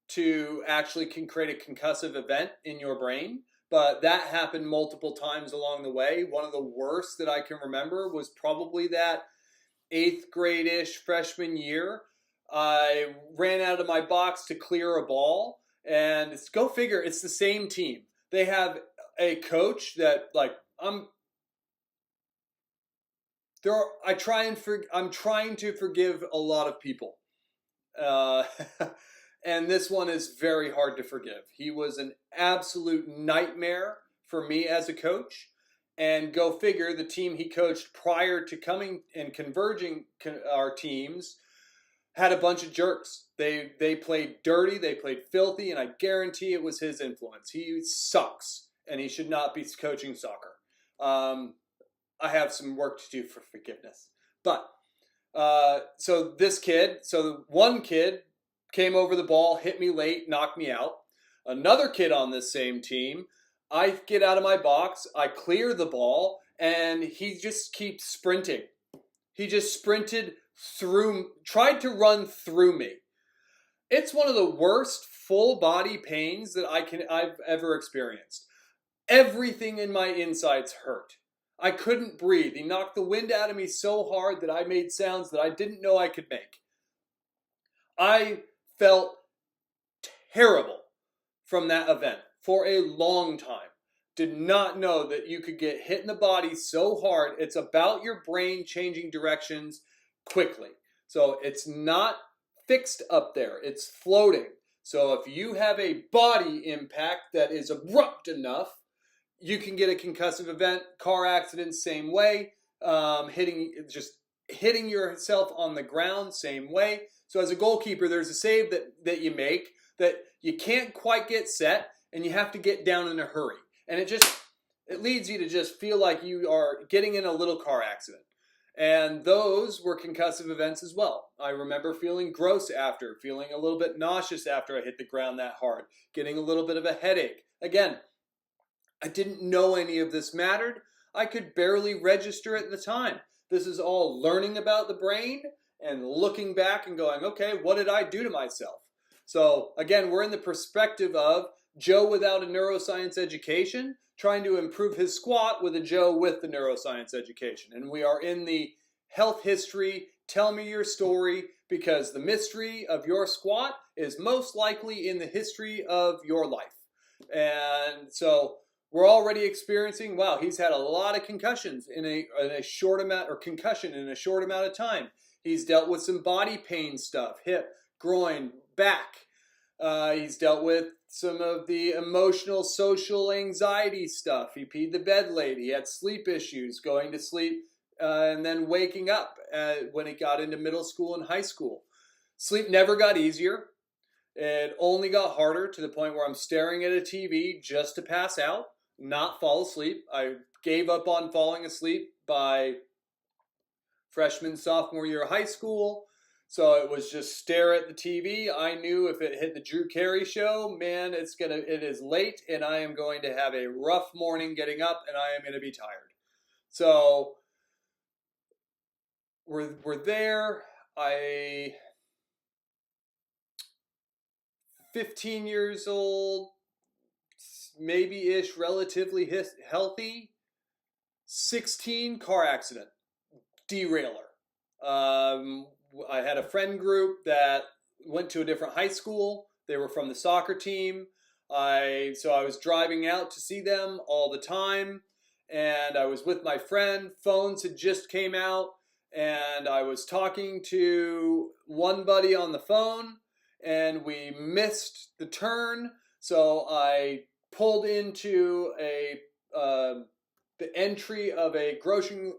to actually can create a concussive event in your brain. But that happened multiple times along the way. One of the worst that I can remember was probably that 8th grade-ish freshman year. I ran out of my box to clear a ball, and go figure, it's the same team. They have a coach that I'm trying to forgive a lot of people. And this one is very hard to forgive. He was an absolute nightmare for me as a coach. And go figure, the team he coached prior to coming and converging our teams had a bunch of jerks. They played dirty, they played filthy, and I guarantee it was his influence. He sucks, and he should not be coaching soccer. I have some work to do for forgiveness. But, so one kid came over the ball, hit me late, knocked me out. Another kid on this same team, I get out of my box, I clear the ball, and he just keeps sprinting. He just sprinted tried to run through me. It's one of the worst full body pains that I've ever experienced. Everything in my insides hurt. I couldn't breathe. He knocked the wind out of me so hard that I made sounds that I didn't know I could make. I felt terrible from that event for a long time. Did not know that you could get hit in the body so hard. It's about your brain changing directions quickly. So it's not fixed up there. It's floating. So if you have a body impact that is abrupt enough, you can get a concussive event. Car accident, same way. Hitting yourself on the ground, same way. So as a goalkeeper, there's a save that you make that you can't quite get set, and you have to get down in a hurry. And it leads you to just feel like you are getting in a little car accident. And those were concussive events as well. I remember feeling gross after, feeling a little bit nauseous after I hit the ground that hard, getting a little bit of a headache. Again, I didn't know any of this mattered. I could barely register at the time. This is all learning about the brain and looking back and going, okay, what did I do to myself? So again, we're in the perspective of Joe without a neuroscience education trying to improve his squat with a Joe with the neuroscience education. And we are in the health history, tell me your story, because the mystery of your squat is most likely in the history of your life. And so we're already experiencing, wow, he's had a lot of concussions in a short amount, or concussion in a short amount of time. He's dealt with some body pain stuff, hip, groin, back. He's dealt with some of the emotional, social anxiety stuff. He peed the bed late. He had sleep issues, going to sleep and then waking up when he got into middle school and high school. Sleep never got easier. It only got harder, to the point where I'm staring at a TV just to pass out, not fall asleep. I gave up on falling asleep by freshman, sophomore year of high school. So it was just stare at the TV. I knew if it hit the Drew Carey show, man, it is late, and I am going to have a rough morning getting up, and I am going to be tired. So we're there. 15 years old, maybe-ish, relatively healthy. 16, car accident, derailer. I had a friend group that went to a different high school. They were from the soccer team. So I was driving out to see them all the time, and I was with my friend. Phones had just came out, and I was talking to one buddy on the phone, and we missed the turn. So I pulled into the entry of a grocery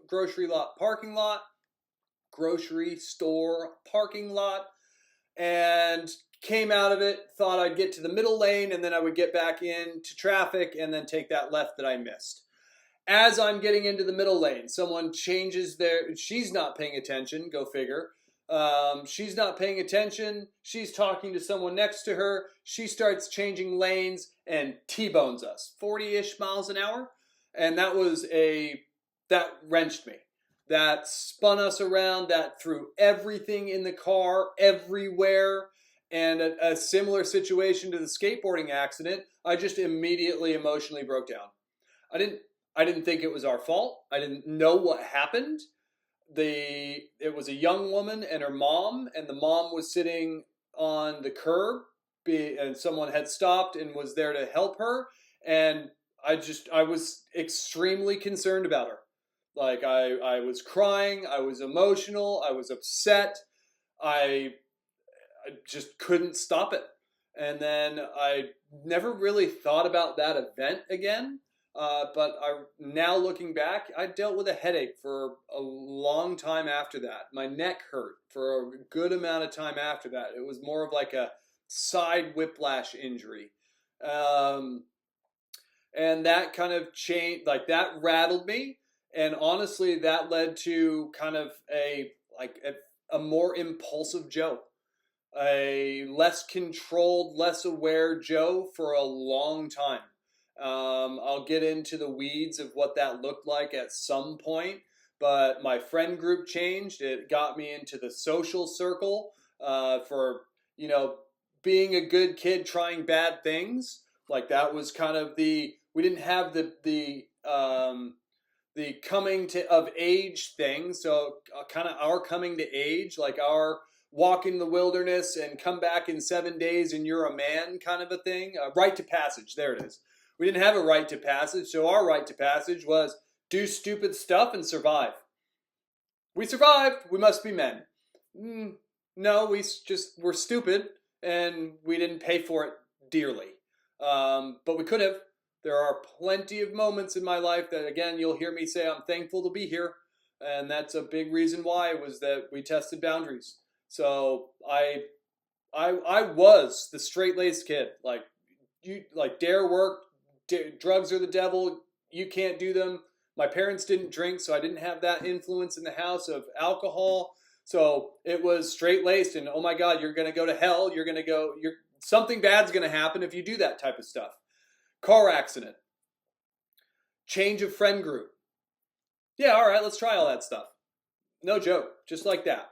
store parking lot, and came out of it, thought I'd get to the middle lane, and then I would get back into traffic and then take that left that I missed. As I'm getting into the middle lane, someone changes she's not paying attention, go figure, She's not paying attention. She's talking to someone next to her. She starts changing lanes and T-bones us 40-ish miles an hour. And that wrenched me. That spun us around. That threw everything in the car everywhere. And a similar situation to the skateboarding accident, I just immediately emotionally broke down. I didn't I didn't think it was our fault. I didn't know what happened. It was a young woman and her mom, and the mom was sitting on the curb, and someone had stopped and was there to help her, and I was extremely concerned about her. Like I was crying, I was emotional, I was upset. I I just couldn't stop it. And then I never really thought about that event again. But now looking back, I dealt with a headache for a long time after that. My neck hurt for a good amount of time after that. It was more of like a side whiplash injury. Um, and that kind of changed, like that rattled me. And honestly, that led to kind of a more impulsive Joe, a less controlled, less aware Joe for a long time. I'll get into the weeds of what that looked like at some point, but my friend group changed. It got me into the social circle for, you know, being a good kid trying bad things. Like that was kind of we didn't have the coming to of age thing. So kind of our coming to age, like our walk in the wilderness and come back in 7 days and you're a man kind of a thing. Rite to passage. There it is. We didn't have a rite to passage. So our rite to passage was do stupid stuff and survive. We survived. We must be men. No, we're stupid and we didn't pay for it dearly. But we could have. There are plenty of moments in my life that, again, you'll hear me say I'm thankful to be here. And that's a big reason why, was that we tested boundaries. So I was the straight-laced kid. Like dare work, drugs are the devil, you can't do them. My parents didn't drink, so I didn't have that influence in the house of alcohol. So it was straight-laced and, oh my God, you're going to go to hell. Something bad's going to happen if you do that type of stuff. Car accident. Change of friend group. Yeah, all right, let's try all that stuff. No joke, just like that.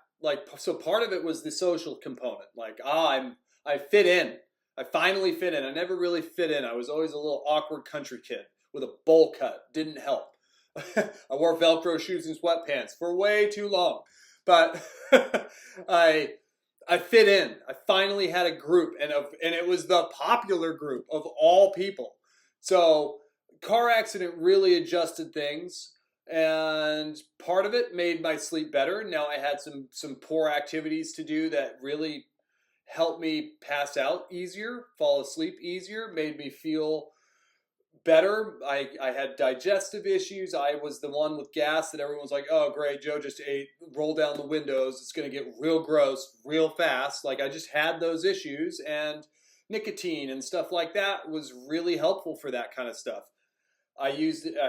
So part of it was the social component. I fit in. I finally fit in. I never really fit in. I was always a little awkward country kid with a bowl cut. Didn't help. I wore Velcro shoes and sweatpants for way too long. But I fit in. I finally had a group, and it was the popular group of all people. So car accident really adjusted things, and part of it made my sleep better. Now I had some poor activities to do that really helped me pass out easier, fall asleep easier, made me feel better. I had digestive issues. I was the one with gas that everyone's like, oh great, Joe just ate, roll down the windows, it's going to get real gross real fast. Like I just had those issues, and nicotine and stuff like that was really helpful for that kind of stuff. I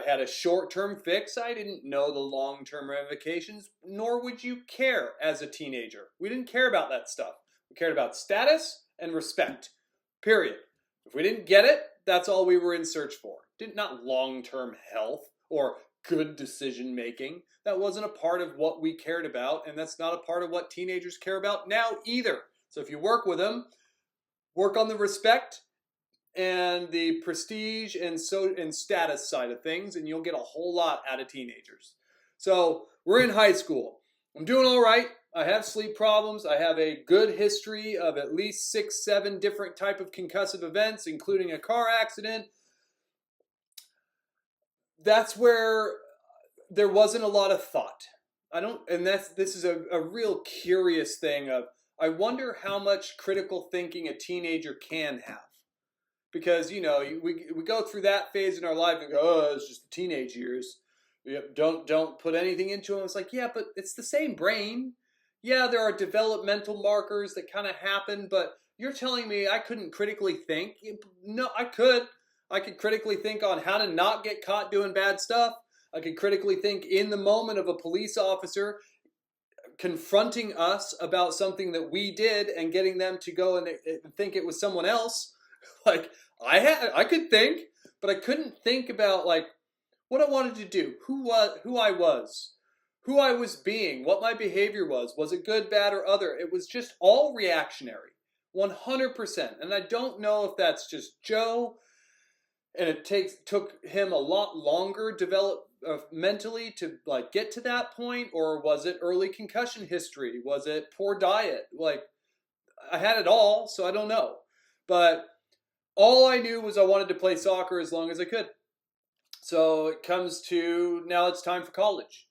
had a short-term fix. I didn't know the long-term ramifications, nor would you care as a teenager. We didn't care about that stuff. We cared about status and respect, period. If we didn't get it, that's all we were in search for. Not long-term health or good decision making. That wasn't a part of what we cared about, and that's not a part of what teenagers care about now either. So if you work with them, work on the respect and the prestige and status side of things, and you'll get a whole lot out of teenagers. So we're in high school. I'm doing all right. I have sleep problems. I have a good history of at least 6, 7 different type of concussive events, including a car accident. That's where there wasn't a lot of thought. This is a real curious thing of, I wonder how much critical thinking a teenager can have. Because, we go through that phase in our life and go, oh, it's just the teenage years. Don't put anything into them. It's like, yeah, but it's the same brain. Yeah, there are developmental markers that kind of happen, but you're telling me I couldn't critically think? No, I could. I could critically think on how to not get caught doing bad stuff. I could critically think in the moment of a police officer confronting us about something that we did and getting them to go and think it was someone else. Like I could think, but I couldn't think about like what I wanted to do, who I was, who I was being, what my behavior was. Was it good, bad, or other? It was just all reactionary, 100%. And I don't know if that's just Joe, and it took him a lot longer develop mentally to like get to that point, or was it early concussion history? Was it poor diet? Like I had it all, so I don't know. But all I knew was I wanted to play soccer as long as I could. So it comes to now it's time for college.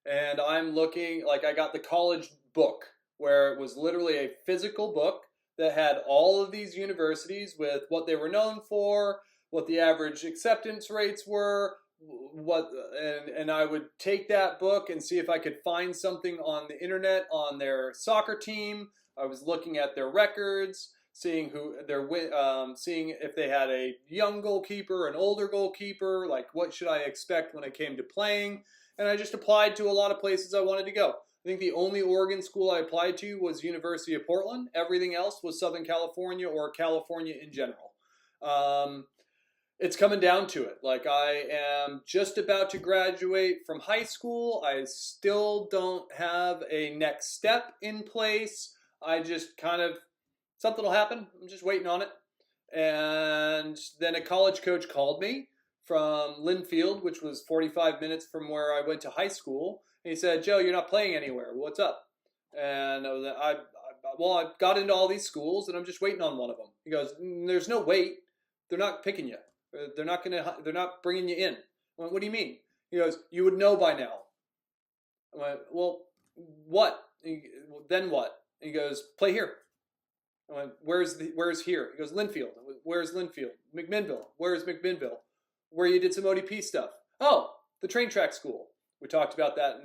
And I'm looking, like, I got the college book where it was literally a physical book that had all of these universities with what they were known for, what the average acceptance rates were, and I would take that book and see if I could find something on the internet on their soccer team. I was looking at their records, seeing seeing if they had a young goalkeeper, an older goalkeeper, like what should I expect when it came to playing. And I just applied to a lot of places I wanted to go. I think the only Oregon school I applied to was University of Portland. Everything else was Southern California or California in general. It's coming down to it. Like I am just about to graduate from high school. I still don't have a next step in place. I just kind of, something will happen. I'm just waiting on it. And then a college coach called me from Linfield, which was 45 minutes from where I went to high school. And he said, Joe, you're not playing anywhere. What's up? And I got into all these schools and I'm just waiting on one of them. He goes, there's no wait. They're not picking you. They're not bringing you in. I went, what do you mean? He goes, you would know by now. I went, well, what? Then what? And he goes, play here. I went, where's here? He goes, Linfield. Went, where's Linfield? McMinnville. Where's McMinnville? Where you did some ODP stuff. Oh, the train track school. We talked about that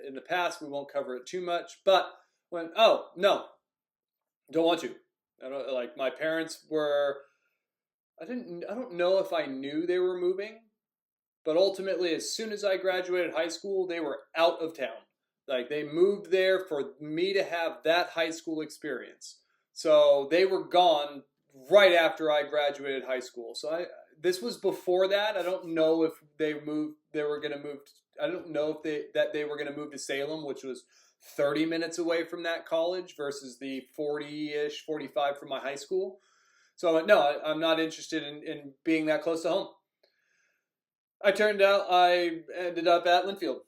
in the past. We won't cover it too much. But went, oh, no, don't want to. Like my parents were, I don't know if I knew they were moving, but ultimately as soon as I graduated high school, they were out of town. Like they moved there for me to have that high school experience. So they were gone right after I graduated high school. So this was before that. I don't know if they were going to move. I don't know if they were going to move to Salem, which was 30 minutes away from that college versus the 40-ish, 45 from my high school. So I went, no, I'm not interested in being that close to home. I ended up at Linfield,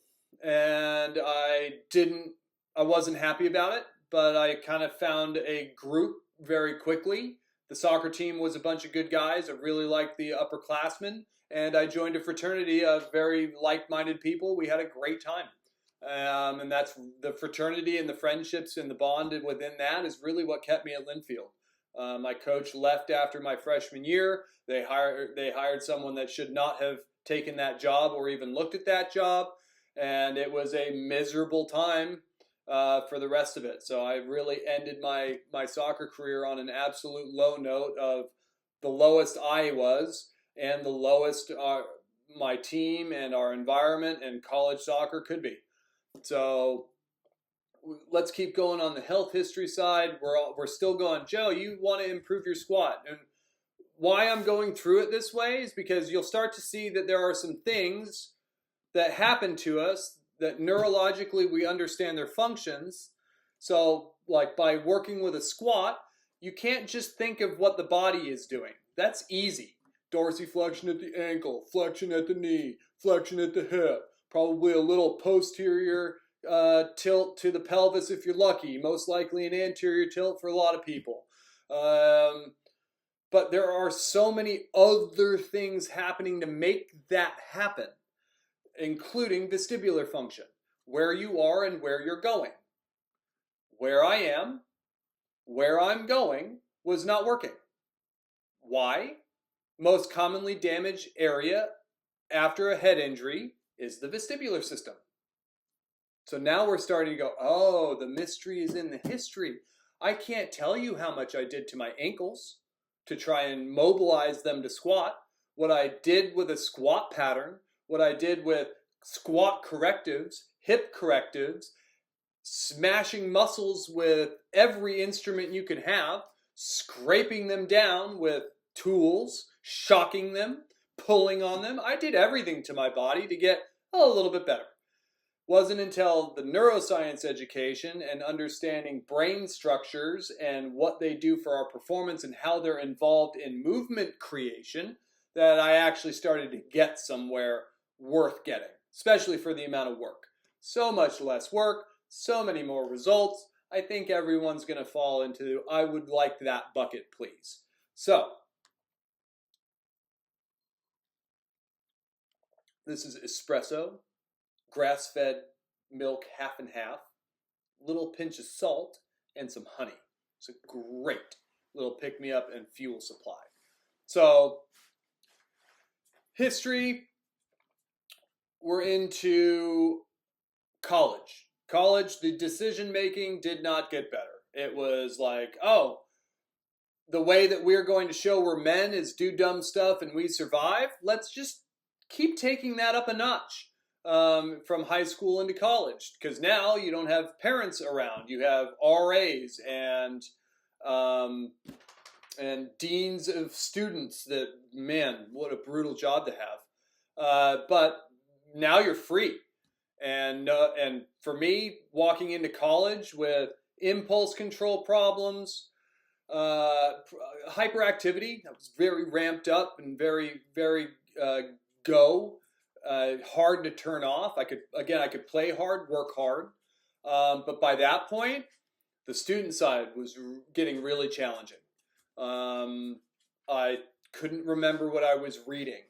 and I wasn't happy about it, but I kind of found a group very quickly. The soccer team was a bunch of good guys. I really liked the upperclassmen, and I joined a fraternity of very like-minded people. We had a great time. And that's the fraternity and the friendships and the bond within that is really what kept me at Linfield. My coach left after my freshman year. They hired someone that should not have taken that job or even looked at that job, and it was a miserable time for the rest of it. So I really ended my soccer career on an absolute low note of the lowest I was and the lowest my team and our environment and college soccer could be. So let's keep going on the health history side. We're still going, Joe, you want to improve your squat. And why I'm going through it this way is because you'll start to see that there are some things that happen to us that neurologically we understand their functions. So like by working with a squat, you can't just think of what the body is doing. That's easy. Dorsiflexion at the ankle, flexion at the knee, flexion at the hip, probably a little posterior tilt to the pelvis if you're lucky, most likely an anterior tilt for a lot of people. But there are so many other things happening to make that happen, including vestibular function, where you are and where you're going. Where I am, where I'm going was not working. Why? Most commonly damaged area after a head injury is the vestibular system. So now we're starting to go, oh, the mystery is in the history. I can't tell you how much I did to my ankles to try and mobilize them to squat, what I did with a squat pattern, what I did with squat correctives, hip correctives, smashing muscles with every instrument you can have, scraping them down with tools, shocking them, pulling on them. I did everything to my body to get a little bit better. Wasn't until the neuroscience education and understanding brain structures and what they do for our performance and how they're involved in movement creation that I actually started to get somewhere worth getting, especially for the amount of work. So much less work, so many more results. I think everyone's going to fall into, I would like that bucket, please. So, this is espresso, grass-fed milk half and half, little pinch of salt, and some honey. It's a great little pick-me-up and fuel supply. So, history, we're into college. College, the decision-making did not get better. It was like, oh, the way that we're going to show we're men is do dumb stuff and we survive. Let's just keep taking that up a notch. From high school into college, because now you don't have parents around. You have RAs and deans of students. That, man, what a brutal job to have. But now you're free, and for me, walking into college with impulse control problems, hyperactivity. I was very ramped up and very go. Hard to turn off. I could play hard, work hard, but by that point, the student side was getting really challenging. I couldn't remember what I was reading.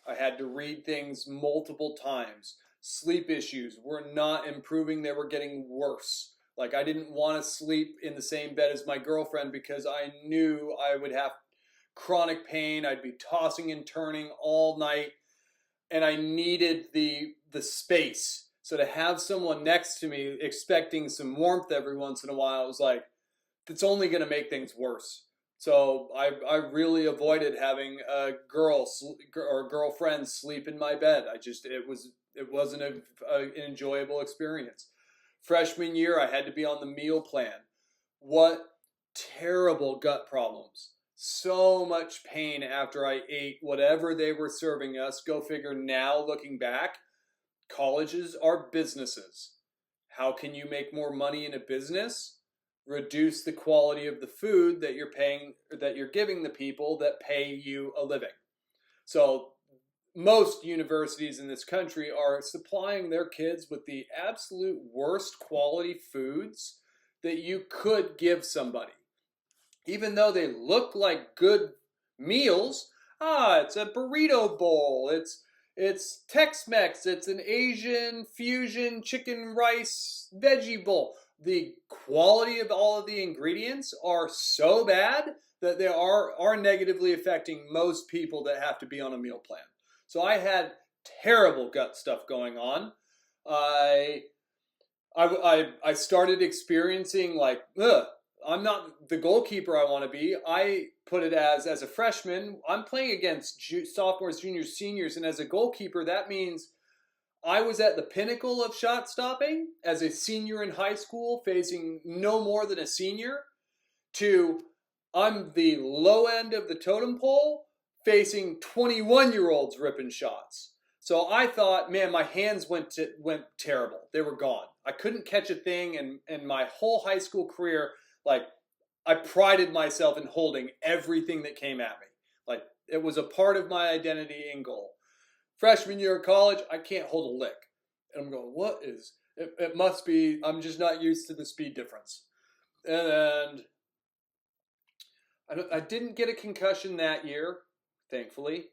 I had to read things multiple times. Sleep issues were not improving; they were getting worse. Like, I didn't want to sleep in the same bed as my girlfriend because I knew I would have chronic pain. I'd be tossing and turning all night. And I needed the space. So to have someone next to me expecting some warmth every once in a while, I was like, it's only going to make things worse. So I really avoided having a girl or girlfriend sleep in my bed. It wasn't an enjoyable experience. Freshman year, I had to be on the meal plan. What terrible gut problems. So much pain after I ate whatever they were serving us. Go figure now, looking back, colleges are businesses. How can you make more money in a business? Reduce the quality of the food that you're giving the people that pay you a living. So most universities in this country are supplying their kids with the absolute worst quality foods that you could give somebody. Even though they look like good meals, it's a burrito bowl, it's Tex-Mex, it's an Asian fusion chicken rice veggie bowl. The quality of all of the ingredients are so bad that they are negatively affecting most people that have to be on a meal plan. So I had terrible gut stuff going on. I started experiencing like, I'm not the goalkeeper I want to be. I put it as a freshman, I'm playing against sophomores, juniors, seniors, and as a goalkeeper, that means I was at the pinnacle of shot stopping as a senior in high school, facing no more than a senior, to I'm the low end of the totem pole, facing 21-year-olds ripping shots. So I thought, man, my hands went terrible. They were gone. I couldn't catch a thing, and my whole high school career, like, I prided myself in holding everything that came at me. Like, it was a part of my identity and goal. Freshman year of college, I can't hold a lick. And I'm going, what is, it must be, I'm just not used to the speed difference. And I didn't get a concussion that year, thankfully.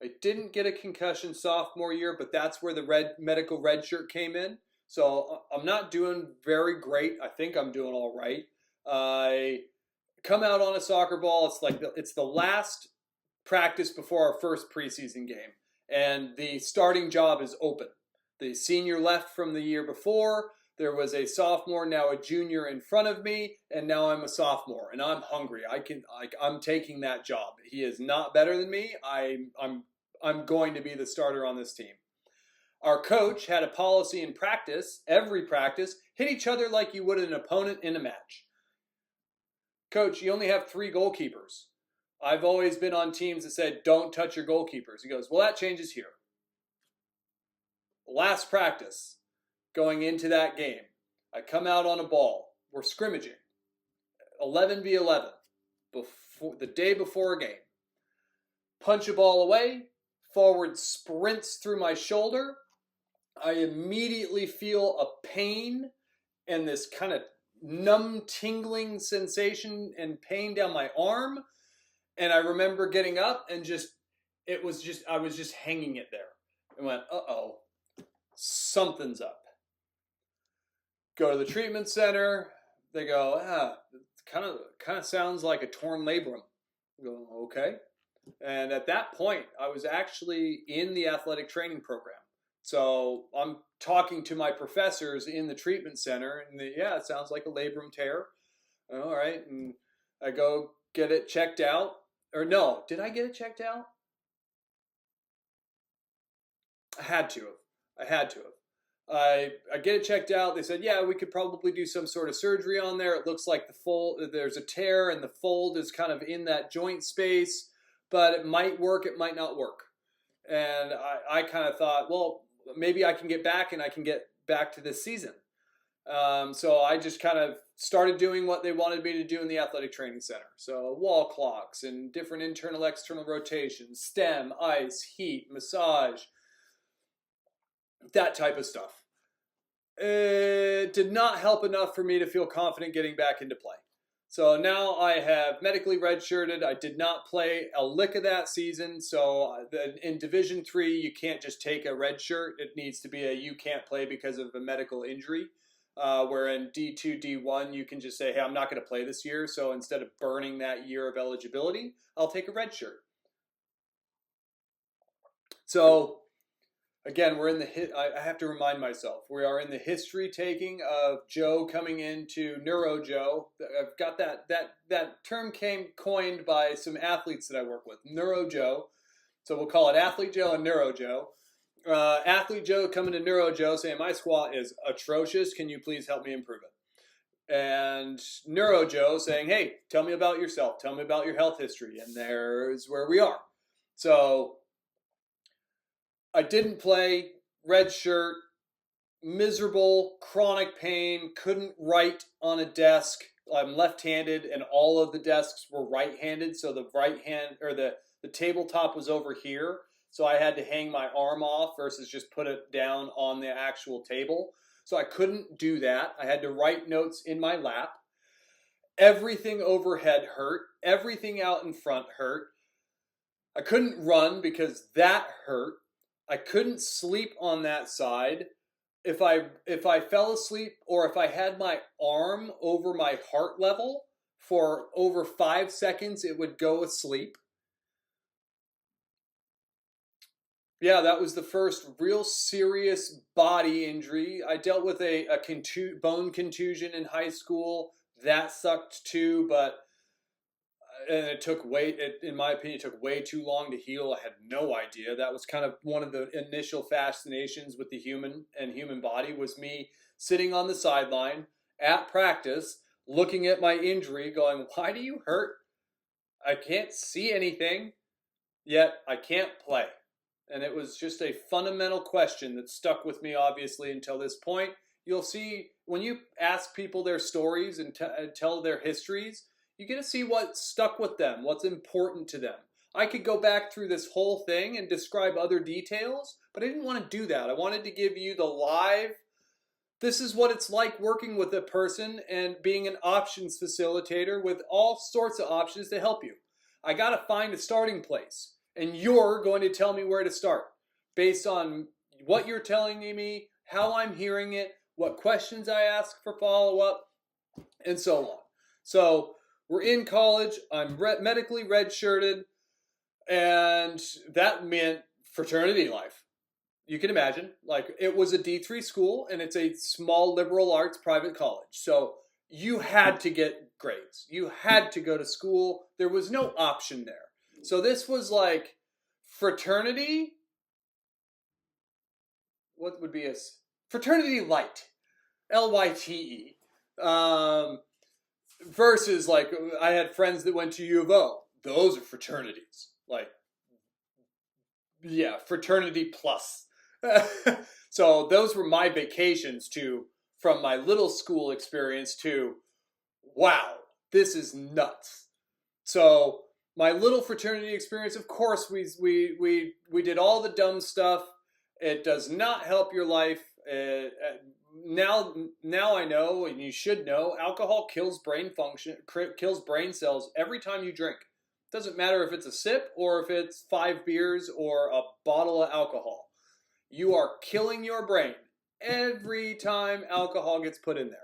I didn't get a concussion sophomore year, but that's where the medical red shirt came in. So I'm not doing very great. I think I'm doing all right. I come out on a soccer ball. It's the last practice before our first preseason game, and the starting job is open. The senior left from the year before. There was a sophomore, now a junior in front of me, and now I'm a sophomore, and I'm hungry. I'm taking that job. He is not better than me. I'm going to be the starter on this team. Our coach had a policy in practice, every practice, hit each other like you would an opponent in a match. Coach, you only have 3 goalkeepers. I've always been on teams that said, don't touch your goalkeepers. He goes, well, that changes here. Last practice, going into that game, I come out on a ball. We're scrimmaging. 11v11, the day before a game. Punch a ball away, forward sprints through my shoulder. I immediately feel a pain and this kind of numb, tingling sensation and pain down my arm. And I remember getting up and I was just hanging it there. And went, uh-oh, something's up. Go to the treatment center. They go, kind of sounds like a torn labrum. I go, okay. And at that point, I was actually in the athletic training program. So I'm talking to my professors in the treatment center, and it sounds like a labrum tear. All right, and I go get it checked out. Or no, did I get it checked out? I had to have. I get it checked out. They said, yeah, we could probably do some sort of surgery on there. It looks like there's a tear and the fold is kind of in that joint space, but it might work, it might not work. And I kind of thought, well, maybe I can get back and I can get back to this season. So I just kind of started doing what they wanted me to do in the athletic training center. So wall clocks and different internal, external rotations, stem, ice, heat, massage, that type of stuff. It did not help enough for me to feel confident getting back into play. So now I have medically redshirted. I did not play a lick of that season. So in Division III, you can't just take a red shirt. It needs to be you can't play because of a medical injury. Where in D2, D1, you can just say, hey, I'm not going to play this year. So instead of burning that year of eligibility, I'll take a red shirt. So again, I have to remind myself, we are in the history taking of Joe coming into Neuro Joe. I've got that term coined by some athletes that I work with, Neuro Joe. So we'll call it Athlete Joe and Neuro Joe. Athlete Joe coming to Neuro Joe saying, my squat is atrocious. Can you please help me improve it? And Neuro Joe saying, hey, tell me about yourself. Tell me about your health history. And there's where we are. So I didn't play, red shirt, miserable, chronic pain, couldn't write on a desk. I'm left-handed and all of the desks were right-handed. So the right hand or the tabletop was over here. So I had to hang my arm off versus just put it down on the actual table. So I couldn't do that. I had to write notes in my lap. Everything overhead hurt. Everything out in front hurt. I couldn't run because that hurt. I couldn't sleep on that side. If I fell asleep or if I had my arm over my heart level for over 5 seconds, it would go asleep. Yeah, that was the first real serious body injury. I dealt with a bone contusion in high school. That sucked too, and in my opinion, it took way too long to heal. I had no idea. That was kind of one of the initial fascinations with the human body, was me sitting on the sideline at practice, looking at my injury, going, why do you hurt? I can't see anything, yet I can't play. And it was just a fundamental question that stuck with me, obviously, until this point. You'll see when you ask people their stories and tell their histories, you get to see what stuck with them, what's important to them. I could go back through this whole thing and describe other details, but I didn't want to do that. I wanted to give you the live, this is what it's like working with a person and being an options facilitator with all sorts of options to help you. I got to find a starting place. And you're going to tell me where to start based on what you're telling me, how I'm hearing it, what questions I ask for follow-up, and so on. So we're in college. I'm medically redshirted, and that meant fraternity life. You can imagine, like, it was a D3 school, and it's a small liberal arts private college. So you had to get grades. You had to go to school. There was no option there. So this was like fraternity, what would be fraternity light, LYTE, versus like I had friends that went to U of O. Those are fraternities, like yeah, fraternity plus. So those were my vacations to from my little school experience to wow, this is nuts. So my little fraternity experience, of course, we did all the dumb stuff. It does not help your life. Now I know, and you should know, alcohol kills brain function, kills brain cells every time you drink. It doesn't matter if it's a sip or if it's 5 beers or a bottle of alcohol. You are killing your brain every time alcohol gets put in there.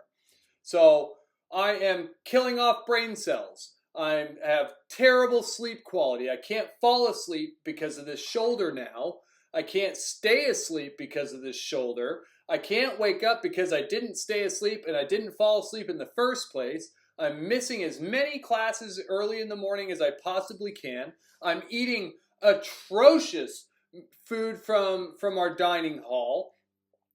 So I am killing off brain cells. I have terrible sleep quality. I can't fall asleep because of this shoulder now. I can't stay asleep because of this shoulder. I can't wake up because I didn't stay asleep and I didn't fall asleep in the first place. I'm missing as many classes early in the morning as I possibly can. I'm eating atrocious food from our dining hall.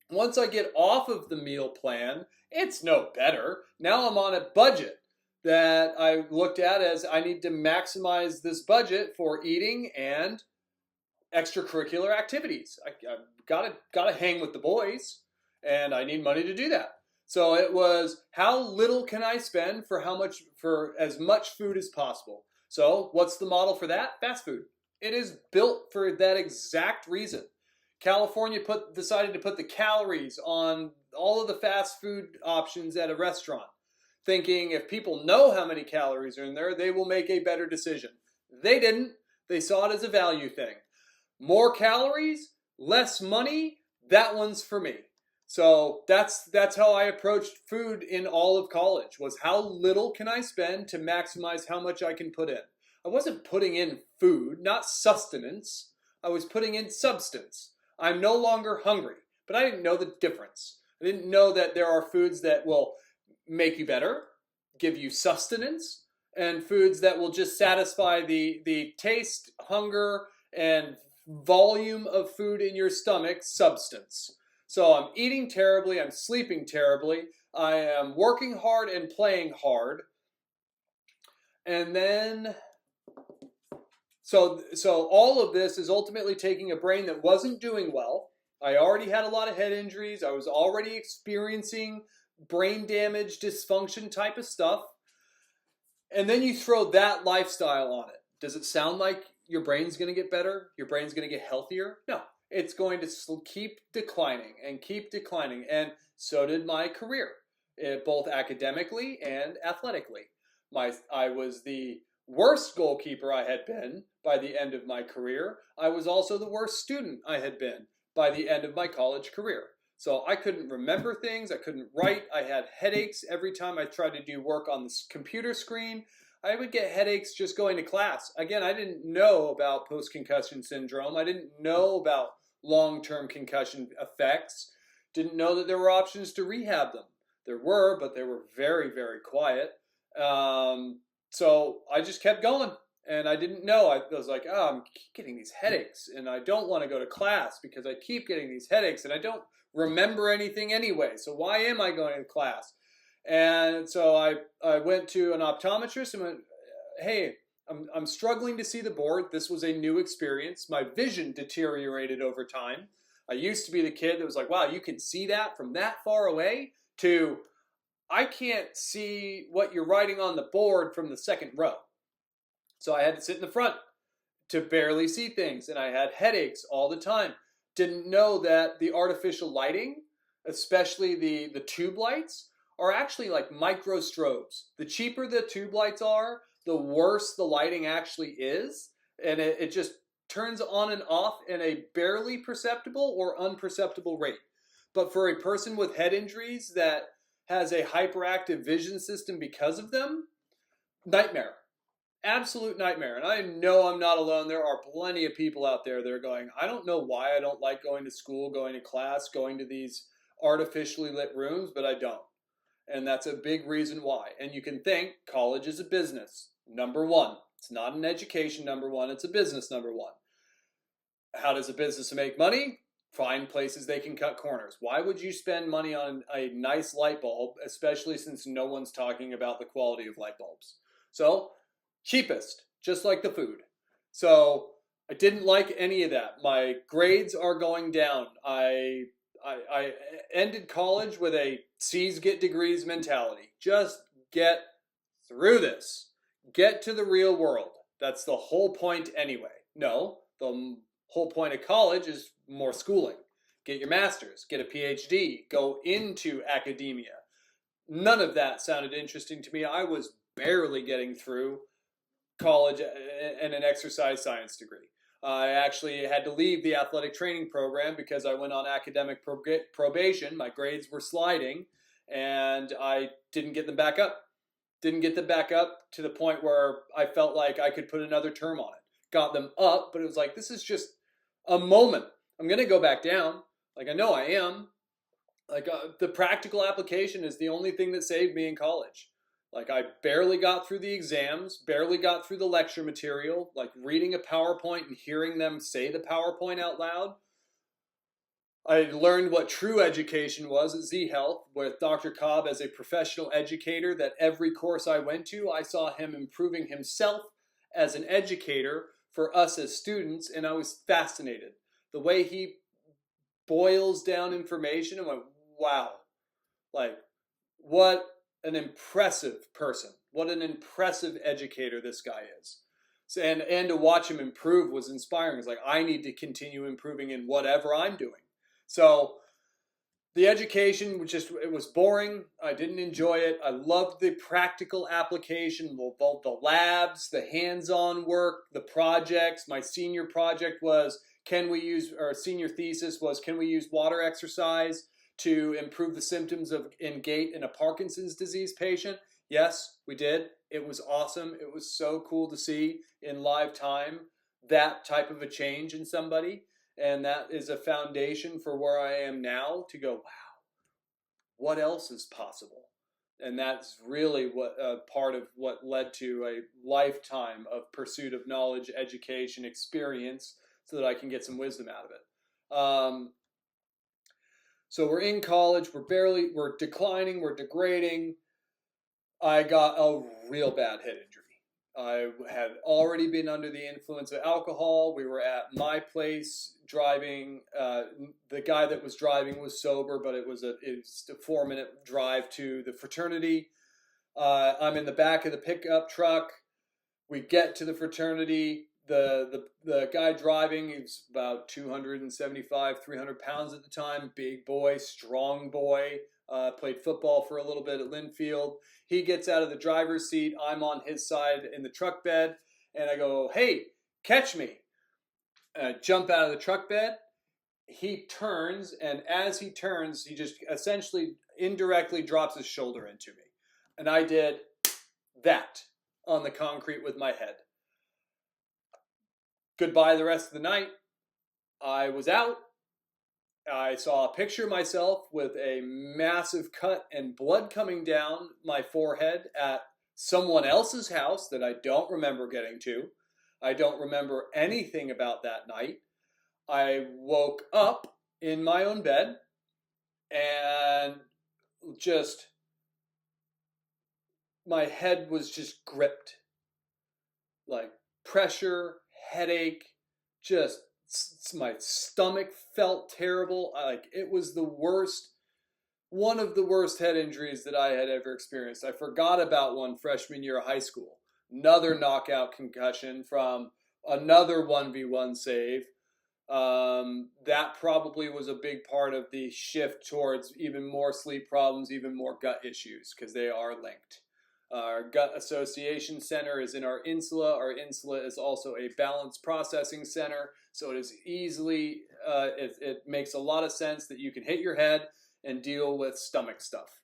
Once I get off of the meal plan, it's no better. Now I'm on a budget that I looked at as I need to maximize this budget for eating and extracurricular activities. I gotta hang with the boys, and I need money to do that. So it was how little can I spend for as much food as possible. So what's the model for that? Fast food. It is built for that exact reason. California decided to put the calories on all of the fast food options at a restaurant, thinking if people know how many calories are in there, they will make a better decision. They didn't. They saw it as a value thing. More calories, less money, that one's for me. So that's how I approached food in all of college, was how little can I spend to maximize how much I can put in. I wasn't putting in food, not sustenance. I was putting in substance. I'm no longer hungry, but I didn't know the difference. I didn't know that there are foods that will make you better, give you sustenance, and foods that will just satisfy the taste, hunger, and volume of food in your stomach, substance. So I'm eating terribly, I'm sleeping terribly, I am working hard and playing hard. And then so all of this is ultimately taking a brain that wasn't doing well. I already had a lot of head injuries. I was already experiencing brain damage, dysfunction type of stuff. And then you throw that lifestyle on it. Does it sound like your brain's going to get better? Your brain's going to get healthier? No. It's going to keep declining and keep declining. And so did my career, both academically and athletically. I was the worst goalkeeper I had been by the end of my career. I was also the worst student I had been by the end of my college career. So I couldn't remember things. I couldn't write. I had headaches every time I tried to do work on this computer screen. I would get headaches just going to class. Again, I didn't know about post-concussion syndrome. I didn't know about long-term concussion effects. Didn't know that there were options to rehab them. There were, but they were very, very quiet. So I just kept going, and I didn't know. I was like, oh, I'm getting these headaches, and I don't want to go to class because I keep getting these headaches, and I don't remember anything anyway. So why am I going to class? And so I went to an optometrist and went, hey, I'm struggling to see the board. This was a new experience. My vision deteriorated over time. I used to be the kid that was like, wow, you can see that from that far away, to I can't see what you're writing on the board from the second row. So I had to sit in the front to barely see things, and I had headaches all the time. Didn't know that the artificial lighting, especially the tube lights, are actually like micro strobes. The cheaper the tube lights are, the worse the lighting actually is, and it just turns on and off in a barely perceptible or unperceptible rate. But for a person with head injuries that has a hyperactive vision system because of them, nightmare. Absolute nightmare. And I know I'm not alone. There are plenty of people out there that are going, I don't know why I don't like going to school, going to class, going to these artificially lit rooms, but I don't. And that's a big reason why. And you can think college is a business, number one. It's not an education, number one. It's a business, number one. How does a business make money? find places they can cut corners. Why would you spend money on a nice light bulb, especially since no one's talking about the quality of light bulbs? So, cheapest, just like the food. So, I didn't like any of that. My grades are going down. I ended college with a C's get degrees mentality. Just get through this. Get to the real world. That's the whole point anyway. No, the whole point of college is more schooling. Get your master's, get a PhD, go into academia. None of that sounded interesting to me. I was barely getting through college and an exercise science degree. I actually had to leave the athletic training program because I went on academic probation. My grades were sliding and I didn't get them back up. Didn't get them back up to the point where I felt like I could put another term on it. Got them up, but it was like, this is just a moment. I'm going to go back down. Like, I know I am. Like, the practical application is the only thing that saved me in college. Like, I barely got through the exams, barely got through the lecture material, like reading a PowerPoint and hearing them say the PowerPoint out loud. I learned what true education was at Z Health with Dr. Cobb as a professional educator, that every course I went to, I saw him improving himself as an educator for us as students, and I was fascinated. The way he boils down information, and went, wow, like, what an impressive person. What an impressive educator this guy is. So, and to watch him improve was inspiring. It's like, I need to continue improving in whatever I'm doing. So the education it was boring. I didn't enjoy it. I loved the practical application, the labs, the hands-on work, the projects. My senior project was, senior thesis was, can we use water exercise to improve the symptoms in gait in a Parkinson's disease patient? Yes, we did. It was awesome. It was so cool to see in live time that type of a change in somebody. And that is a foundation for where I am now, to go, wow, what else is possible? And that's really what part of what led to a lifetime of pursuit of knowledge, education, experience, so that I can get some wisdom out of it. So we're in college, we're declining, we're degrading. I got a real bad head injury. I had already been under the influence of alcohol. We were at my place driving. The guy that was driving was sober, but it was a 4-minute drive to the fraternity. I'm in the back of the pickup truck. We get to the fraternity. The guy driving, he was about 275, 300 pounds at the time. Big boy, strong boy. Played football for a little bit at Linfield. He gets out of the driver's seat. I'm on his side in the truck bed. And I go, hey, catch me. And I jump out of the truck bed. He turns. And as he turns, he just essentially indirectly drops his shoulder into me. And I did that on the concrete with my head. Goodbye the rest of the night. I was out. I saw a picture of myself with a massive cut and blood coming down my forehead at someone else's house that I don't remember getting to. I don't remember anything about that night. I woke up in my own bed and just, my head was just gripped. Like pressure, headache, just my stomach felt terrible. Like, it was the worst, one of the worst head injuries that I had ever experienced. I forgot about one freshman year of high school. Another knockout concussion from another 1v1 save. That probably was a big part of the shift towards even more sleep problems, even more gut issues, because they are linked. Our gut association center is in our insula. Our insula is also a balance processing center. So it is easily, it makes a lot of sense that you can hit your head and deal with stomach stuff.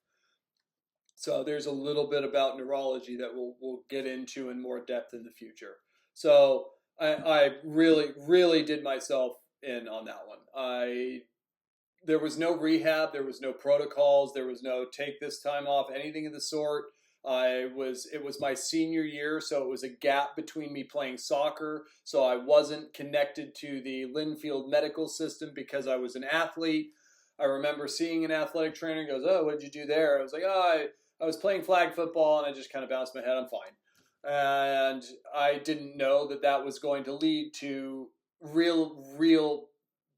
So there's a little bit about neurology that we'll get into in more depth in the future. So I really did myself in on that one. There was no rehab, there was no protocols, there was no take this time off, anything of the sort. It was my senior year, so it was a gap between me playing soccer. So I wasn't connected to the Linfield medical system because I was an athlete. I remember seeing an athletic trainer and goes, "Oh, what did you do there?" I was like, "Oh, I was playing flag football," and I just kind of bounced my head. I'm fine. And I didn't know that that was going to lead to real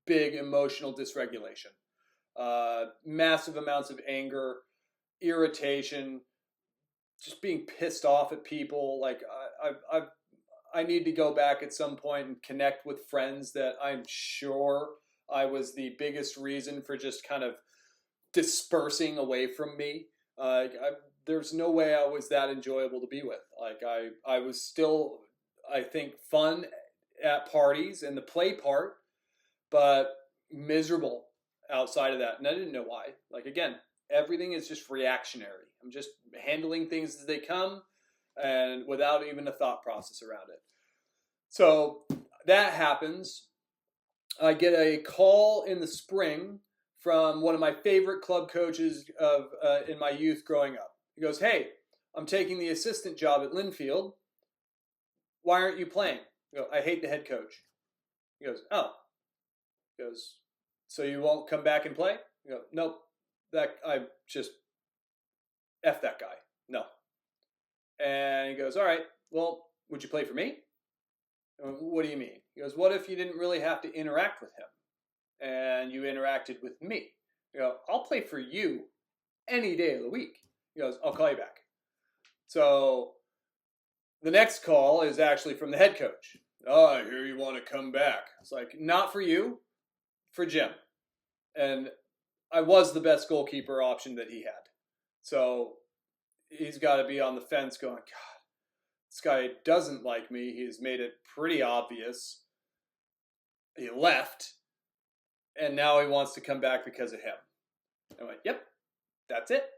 big emotional dysregulation, massive amounts of anger, irritation, just being pissed off at people. Like I need to go back at some point and connect with friends that I'm sure I was the biggest reason for just kind of dispersing away from me. There's no way I was that enjoyable to be with. Like I was still, I think, fun at parties and the play part, but miserable outside of that. And I didn't know why. Like, again, everything is just reactionary. I'm just handling things as they come and without even a thought process around it. So that happens. I get a call in the spring from one of my favorite club coaches of in my youth growing up. He goes, "Hey, I'm taking the assistant job at Linfield. Why aren't you playing?" I go, "I hate the head coach." He goes, "Oh." He goes, "So you won't come back and play?" I go, "Nope. That I just F that guy. No." And he goes, "All right, well, would you play for me?" "What do you mean?" He goes, "What if you didn't really have to interact with him and you interacted with me?" I go, "I'll play for you any day of the week." He goes, "I'll call you back." So the next call is actually from the head coach. "Oh, I hear you want to come back." It's like, "Not for you, for Jim." And I was the best goalkeeper option that he had. So he's got to be on the fence going, "God, this guy doesn't like me. He's made it pretty obvious. He left, and now he wants to come back because of him." I'm like, "Yep, that's it."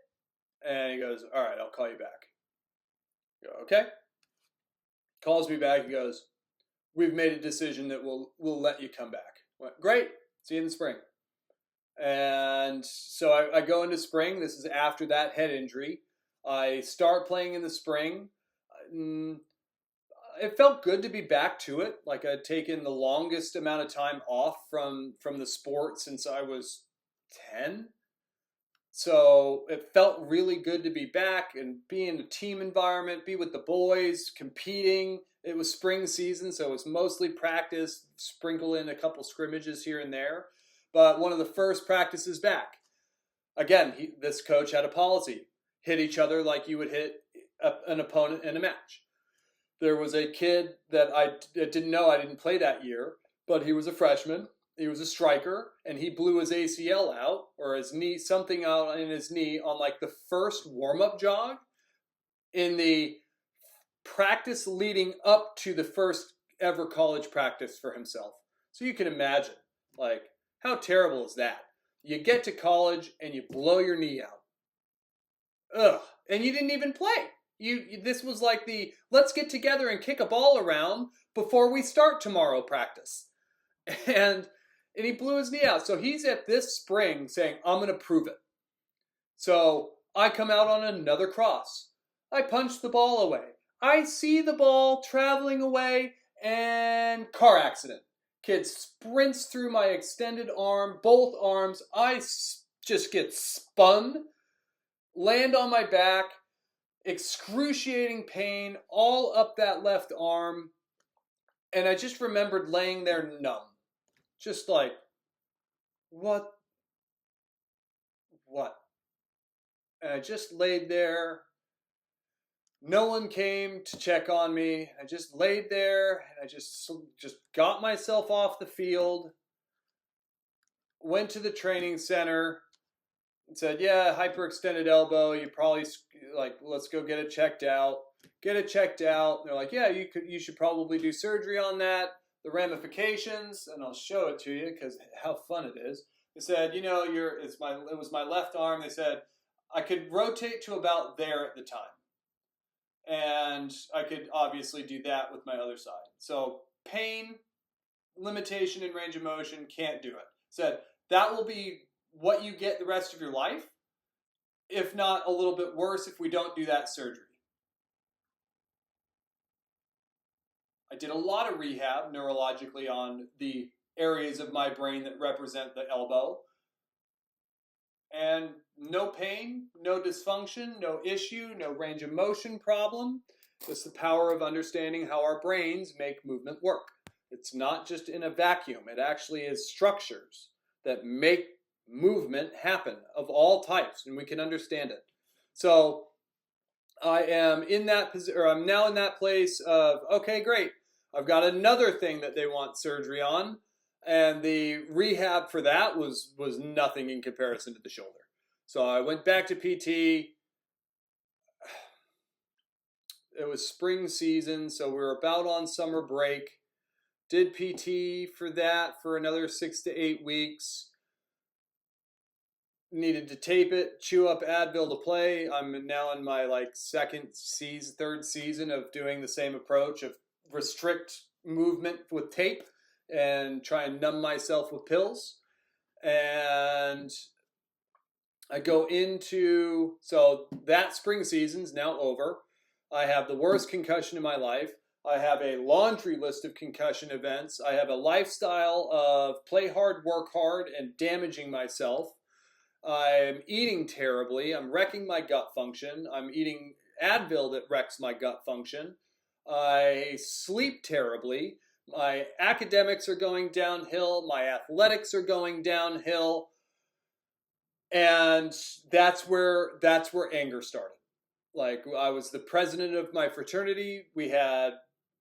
And he goes, "All right, I'll call you back." I go, "Okay." Calls me back. He goes, "We've made a decision that we'll let you come back." I went, "Great. See you in the spring." And so I go into spring. This is after that head injury. I start playing in the spring. It felt good to be back to it. Like I'd taken the longest amount of time off from the sport since I was 10. So it felt really good to be back and be in a team environment, be with the boys, competing. It was spring season, so it was mostly practice, sprinkle in a couple scrimmages here and there. But one of the first practices back, again, this coach had a policy: hit each other like you would hit an opponent in a match. There was a kid that I didn't know, I didn't play that year, but he was a freshman. He was a striker, and he blew his ACL out, or his knee, something out in his knee on like the first warm-up jog in the practice leading up to the first ever college practice for himself. So you can imagine, like, how terrible is that? You get to college and you blow your knee out. Ugh. And you didn't even play. This was like the let's get together and kick a ball around before we start tomorrow practice. And he blew his knee out. So he's at this spring saying, "I'm going to prove it." So I come out on another cross. I punch the ball away. I see the ball traveling away, and car accident. Kid sprints through my extended arm, both arms. I just get spun, land on my back, excruciating pain all up that left arm. And I just remembered laying there numb. Just like, what? And I just laid there. No one came to check on me. I just laid there and I just got myself off the field, went to the training center and said, "Yeah, hyperextended elbow. You probably like, let's go get it checked out." Get it checked out. And they're like, "Yeah, you should probably do surgery on that. The ramifications," and I'll show it to you because how fun it is. They said, "You know, it was my left arm." They said I could rotate to about there at the time, and I could obviously do that with my other side. So pain, limitation in range of motion, can't do it. Said that will be what you get the rest of your life. if not a little bit worse, if we don't do that surgery. I did a lot of rehab neurologically on the areas of my brain that represent the elbow. And no pain, no dysfunction, no issue, no range of motion problem. It's the power of understanding how our brains make movement work. It's not just in a vacuum. It actually is structures that make movement happen of all types, and we can understand it. So I am in that position, or I'm now in that place of, okay, great. I've got another thing that they want surgery on, and the rehab for that was nothing in comparison to the shoulder. So I went back to PT. It was spring season, so we were about on summer break. Did PT for that for another 6 to 8 weeks. Needed to tape it, chew up Advil to play. I'm now in my third season of doing the same approach of restrict movement with tape and try and numb myself with pills. And I go into, so that spring season's now over. I have the worst concussion in my life. I have a laundry list of concussion events. I have a lifestyle of play hard, work hard, and damaging myself. I'm eating terribly. I'm wrecking my gut function. I'm eating Advil that wrecks my gut function. I sleep terribly. My academics are going downhill. My athletics are going downhill. And that's where anger started. Like, I was the president of my fraternity. We had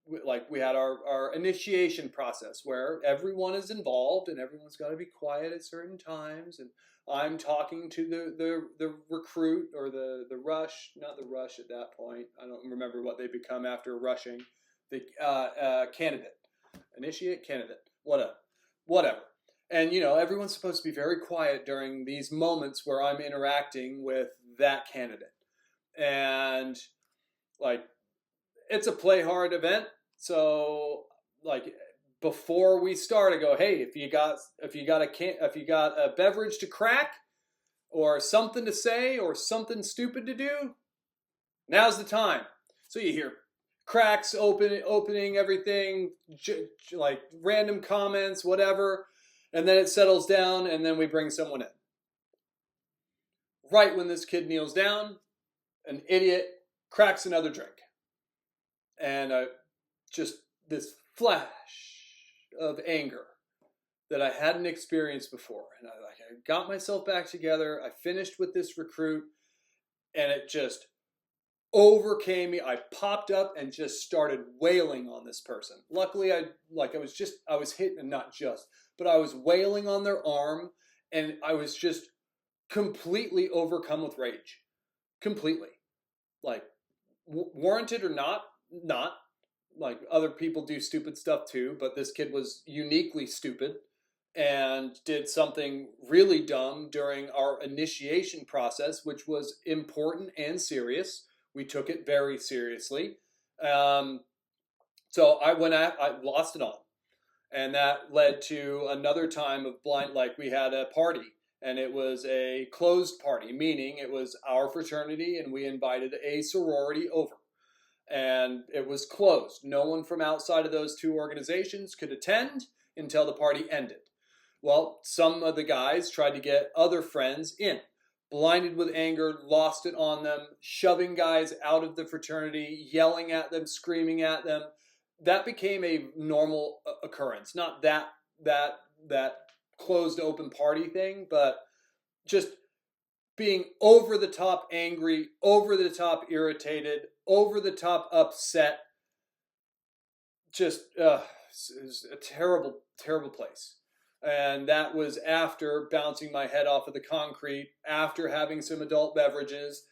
our initiation process where everyone is involved and everyone's got to be quiet at certain times. And I'm talking to the recruit or the rush, not the rush at that point. I don't remember what they become after rushing. The candidate, initiate candidate, whatever. And everyone's supposed to be very quiet during these moments where I'm interacting with that candidate. And it's a play hard event. So before we start, I go, hey, if you got a beverage to crack, or something to say, or something stupid to do, now's the time. So you hear cracks, opening everything, like random comments, whatever, and then it settles down, and then we bring someone in. Right when this kid kneels down, an idiot cracks another drink, and just this flash of anger that I hadn't experienced before. And I got myself back together. I finished with this recruit, and it just overcame me. I popped up and just started wailing on this person. Luckily, I was hitting, not just, but I was wailing on their arm, and I was just completely overcome with rage. Completely. Warranted or not. Like, other people do stupid stuff too, but this kid was uniquely stupid and did something really dumb during our initiation process, which was important and serious. We took it very seriously. So I lost it all. And that led to another time of blind, we had a party, and it was a closed party, meaning it was our fraternity and we invited a sorority over. And it was closed. No one from outside of those two organizations could attend until the party ended. Well, some of the guys tried to get other friends in. Blinded with anger, lost it on them, shoving guys out of the fraternity, yelling at them, screaming at them. That became a normal occurrence. Not that closed open party thing, but just being over the top angry, over the top irritated, over the top upset. Just it was a terrible, terrible place. And that was after bouncing my head off of the concrete, after having some adult beverages,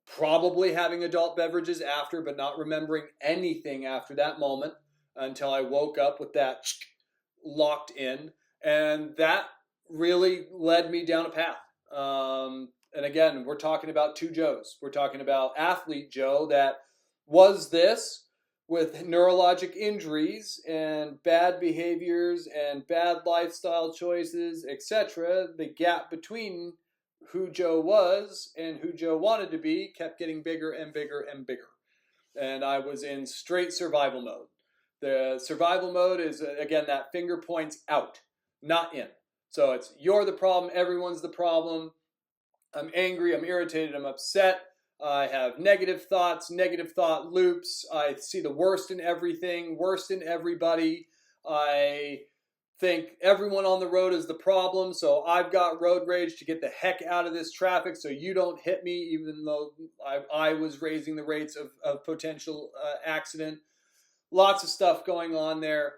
probably having adult beverages after, but not remembering anything after that moment until I woke up with that locked in. And that really led me down a path. And again, we're talking about two Joes. We're talking about athlete Joe that was this, with neurologic injuries and bad behaviors and bad lifestyle choices, etc. The gap between who Joe was and who Joe wanted to be kept getting bigger and bigger and bigger. And I was in straight survival mode. The survival mode is, again, that finger points out, not in. So it's you're the problem, everyone's the problem. I'm angry, I'm irritated, I'm upset. I have negative thoughts, negative thought loops. I see the worst in everything, worst in everybody. I think everyone on the road is the problem, so I've got road rage to get the heck out of this traffic so you don't hit me, even though I was raising the rates of potential accident. Lots of stuff going on there.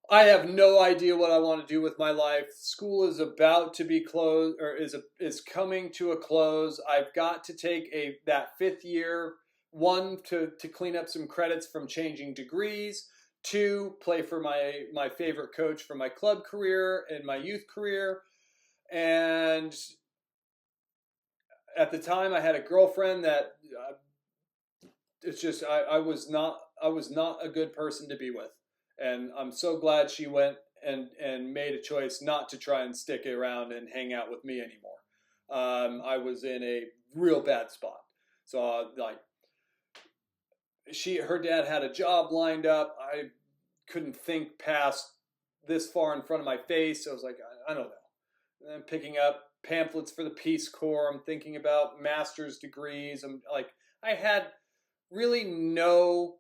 I have no idea what I want to do with my life. School is about to be closed, or is coming to a close. I've got to take that 5th year, 1, to clean up some credits from changing degrees, 2, play for my favorite coach for my club career and my youth career. And at the time I had a girlfriend that it's just I was not a good person to be with. And I'm so glad she went and made a choice not to try and stick around and hang out with me anymore. I was in a real bad spot. So her dad had a job lined up. I couldn't think past this far in front of my face. So I was like, I don't know. And I'm picking up pamphlets for the Peace Corps. I'm thinking about master's degrees. I'm like, I had really no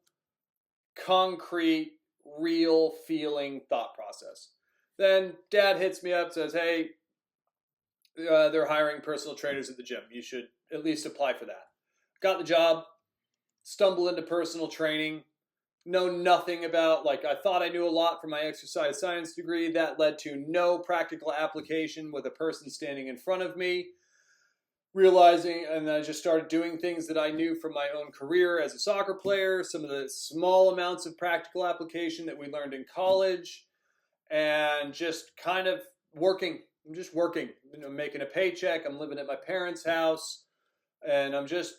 concrete, real feeling thought process. Then dad hits me up, says, hey, they're hiring personal trainers at the gym. You should at least apply for that. Got the job, stumbled into personal training, know nothing about, I thought I knew a lot from my exercise science degree. That led to no practical application with a person standing in front of me. Realizing, and I just started doing things that I knew from my own career as a soccer player, some of the small amounts of practical application that we learned in college, and just kind of working. I'm just working, making a paycheck. I'm living at my parents' house, and I'm just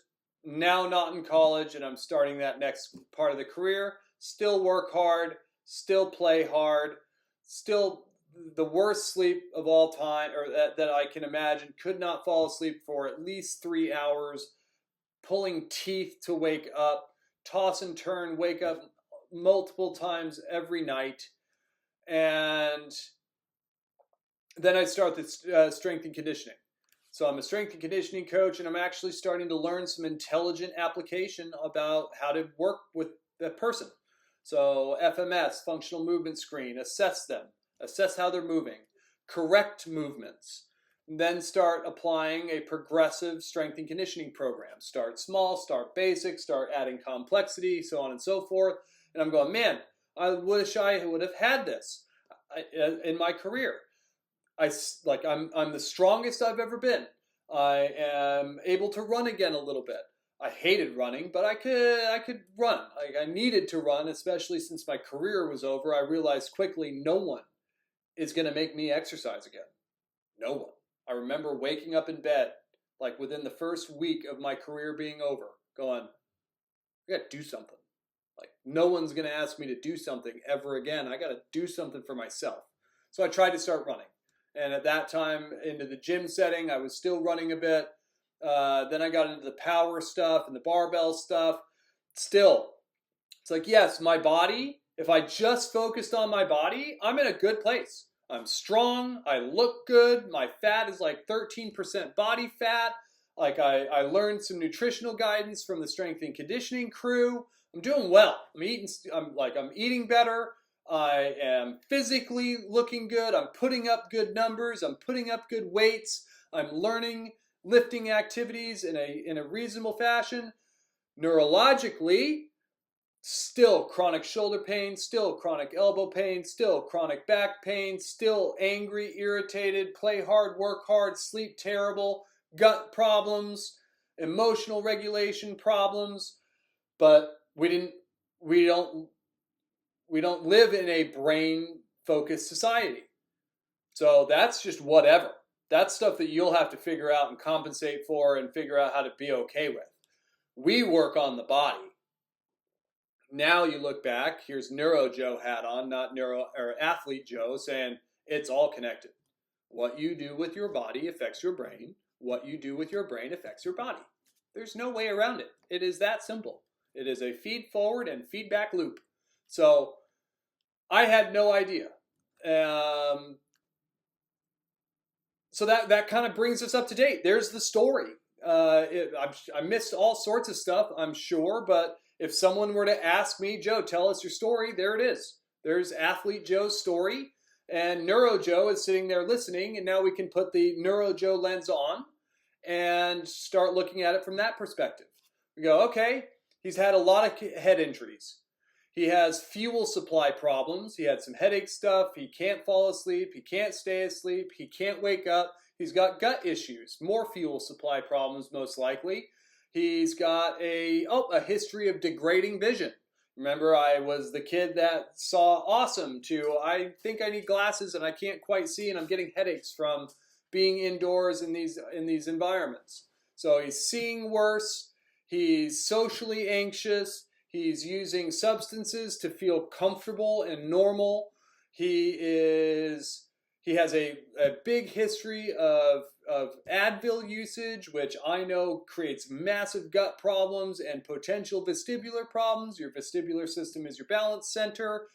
now not in college, and I'm starting that next part of the career. Still work hard, still play hard, still the worst sleep of all time, or that I can imagine. Could not fall asleep for at least 3 hours, pulling teeth to wake up, toss and turn, wake up multiple times every night. And then I start the strength and conditioning. So I'm a strength and conditioning coach, and I'm actually starting to learn some intelligent application about how to work with that person. So FMS, functional movement screen, assess them. Assess how they're moving, correct movements, then start applying a progressive strength and conditioning program. Start small, start basic, start adding complexity, so on and so forth. And I'm going, man, I wish I would have had this in my career. I'm the strongest I've ever been. I am able to run again a little bit. I hated running, but I could run. I needed to run, especially since my career was over. I realized quickly no one is going to make me exercise again. No one. I remember waking up in bed, within the first week of my career being over, going, I got to do something. No one's going to ask me to do something ever again. I got to do something for myself. So I tried to start running. And at that time, into the gym setting, I was still running a bit. Then I got into the power stuff and the barbell stuff. Still, it's yes, my body, if I just focused on my body, I'm in a good place. I'm strong. I look good. My fat is 13% body fat. I learned some nutritional guidance from the strength and conditioning crew. I'm doing well. I'm eating better. I am physically looking good. I'm putting up good numbers. I'm putting up good weights. I'm learning lifting activities in a reasonable fashion. Neurologically, still chronic shoulder pain, still chronic elbow pain, still chronic back pain, still angry, irritated, play hard, work hard, sleep terrible, gut problems, emotional regulation problems. But we don't live in a brain-focused society. So that's just whatever. That's stuff that you'll have to figure out and compensate for and figure out how to be okay with. We work on the body. Now you look back, here's Neuro Joe hat on, not Athlete Joe, saying it's all connected. What you do with your body affects your brain. what you do with your brain affects your body. There's no way around it. It is that simple. It is a feed forward and feedback loop. So I had no idea. So that kind of brings us up to date. There's the story. I missed all sorts of stuff, I'm sure, but if someone were to ask me, Joe, tell us your story, there it is. There's Athlete Joe's story, and Neuro Joe is sitting there listening, and now we can put the Neuro Joe lens on and start looking at it from that perspective. We go, okay, he's had a lot of head injuries. He has fuel supply problems. He had some headache stuff. He can't fall asleep. He can't stay asleep. He can't wake up. He's got gut issues, more fuel supply problems most likely. He's got a history of degrading vision. Remember, I was the kid that saw awesome to I think I need glasses and I can't quite see and I'm getting headaches from being indoors in these environments. So he's seeing worse. He's socially anxious. He's using substances to feel comfortable and normal. He has a big history of Advil usage, which I know creates massive gut problems and potential vestibular problems. Your vestibular system is your balance center.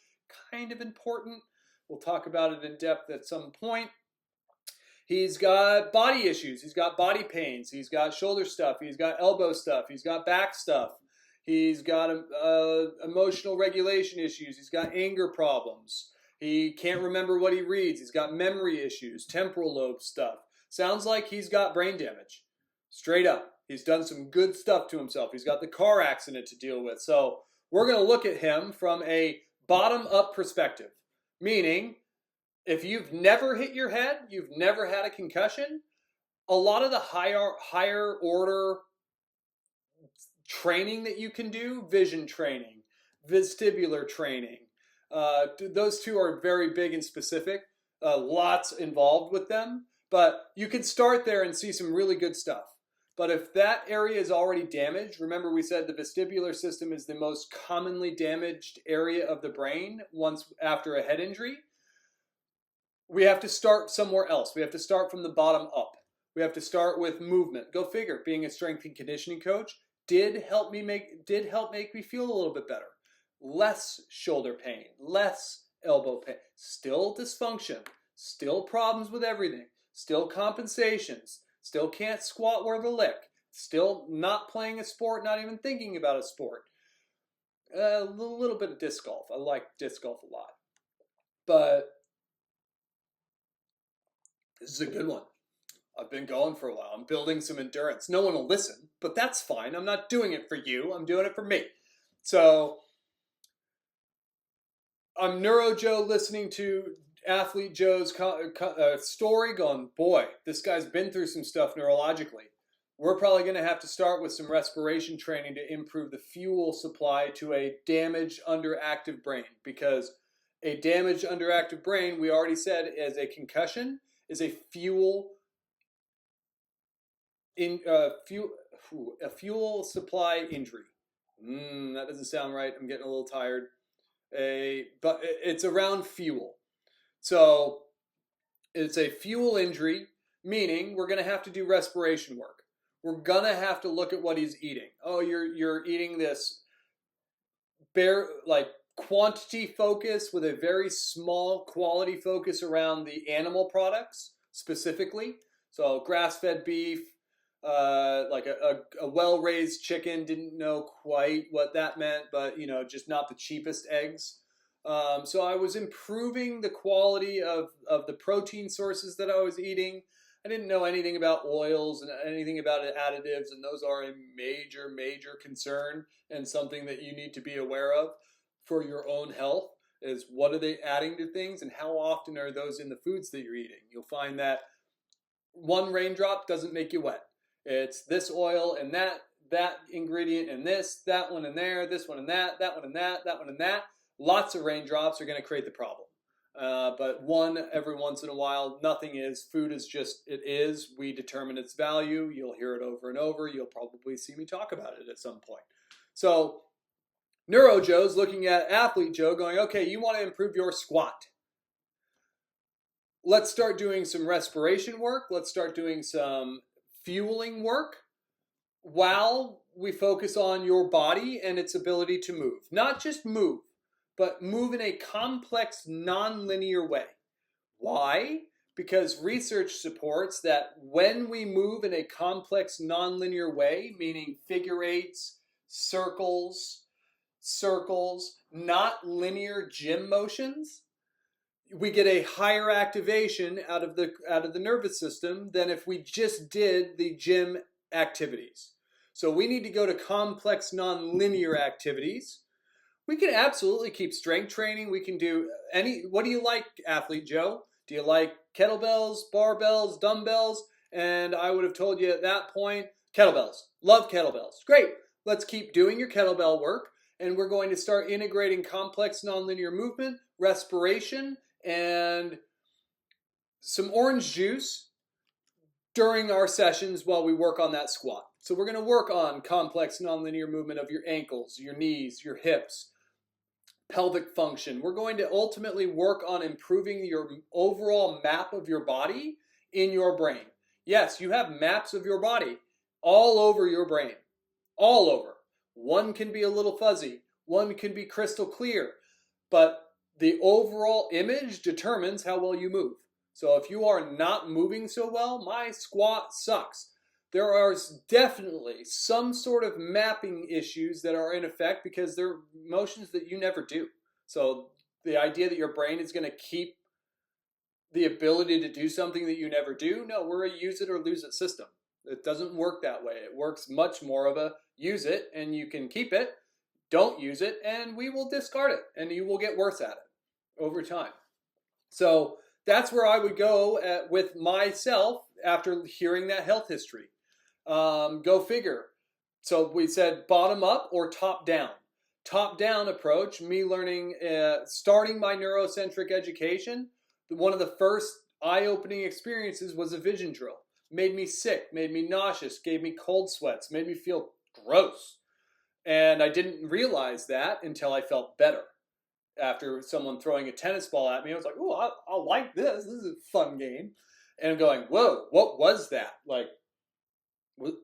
Kind of important. We'll talk about it in depth at some point. He's got body issues. He's got body pains. He's got shoulder stuff. He's got elbow stuff. He's got back stuff. He's got emotional regulation issues. He's got anger problems. He can't remember what he reads. He's got memory issues, temporal lobe stuff. Sounds like he's got brain damage. Straight up. He's done some good stuff to himself. He's got the car accident to deal with. So we're going to look at him from a bottom-up perspective. Meaning, if you've never hit your head, you've never had a concussion, a lot of the higher order training that you can do, vision training, vestibular training, those two are very big and specific, lots involved with them, but you can start there and see some really good stuff. But if that area is already damaged, remember we said the vestibular system is the most commonly damaged area of the brain after a head injury, we have to start somewhere else. We have to start from the bottom up. We have to start with movement. Go figure, being a strength and conditioning coach did help make me feel a little bit better. Less shoulder pain, less elbow pain, still dysfunction, still problems with everything, still compensations, still can't squat worth a lick, still not playing a sport, not even thinking about a sport. A little bit of disc golf. I like disc golf a lot. But this is a good one. I've been going for a while. I'm building some endurance. No one will listen, but that's fine. I'm not doing it for you. I'm doing it for me. So I'm Neuro Joe listening to Athlete Joe's story going, boy, this guy's been through some stuff neurologically. We're probably going to have to start with some respiration training to improve the fuel supply to a damaged, underactive brain, because a damaged, underactive brain, we already said, as a concussion, is a fuel supply injury. That doesn't sound right. I'm getting a little tired. But it's around fuel. So it's a fuel injury, meaning we're going to have to do respiration work. We're going to have to look at what he's eating. Oh, you're eating this quantity focus with a very small quality focus around the animal products specifically. So grass-fed beef, like a well-raised chicken, didn't know quite what that meant, but just not the cheapest eggs. So I was improving the quality of the protein sources that I was eating. I didn't know anything about oils and anything about additives, and those are a major, major concern and something that you need to be aware of for your own health, is what are they adding to things and how often are those in the foods that you're eating. You'll find that one raindrop doesn't make you wet. It's this oil and that ingredient and that one and there, this one and that one and that one and that. Lots of raindrops are going to create the problem. But one every once in a while, nothing is. Food is just, it is. We determine its value. You'll hear it over and over. You'll probably see me talk about it at some point. So Neuro Joe's looking at Athlete Joe going, okay, you want to improve your squat. Let's start doing some respiration work. Let's start doing some fueling work while we focus on your body and its ability to move. Not just move, but move in a complex, non-linear way. Why? Because research supports that when we move in a complex, non-linear way, meaning figure eights, circles, not linear gym motions, we get a higher activation out of the nervous system than if we just did the gym activities. So we need to go to complex non-linear activities. We can absolutely keep strength training. We can do what do you like, Athlete Joe? Do you like kettlebells, barbells, dumbbells? And I would have told you at that point, kettlebells. Love kettlebells. Great. Let's keep doing your kettlebell work. And we're going to start integrating complex nonlinear movement, respiration, and some orange juice during our sessions while we work on that squat. So we're going to work on complex nonlinear movement of your ankles, your knees, your hips, pelvic function. We're going to ultimately work on improving your overall map of your body in your brain. Yes, you have maps of your body all over your brain, all over. One can be a little fuzzy, one can be crystal clear, but the overall image determines how well you move. So if you are not moving so well, my squat sucks. There are definitely some sort of mapping issues that are in effect because they're motions that you never do. So the idea that your brain is going to keep the ability to do something that you never do, no, we're a use it or lose it system. It doesn't work that way. It works much more of a use it and you can keep it, don't use it, and we will discard it and you will get worse at it over time. So that's where I would go with myself after hearing that health history. Go figure. So we said bottom up or top down. Top down approach, me learning, starting my neurocentric education, one of the first eye-opening experiences was a vision drill. Made me sick, made me nauseous, gave me cold sweats, made me feel gross. And I didn't realize that until I felt better. After someone throwing a tennis ball at me, I was like, oh, I like this. This is a fun game. And I'm going, whoa, what was that? Like, what?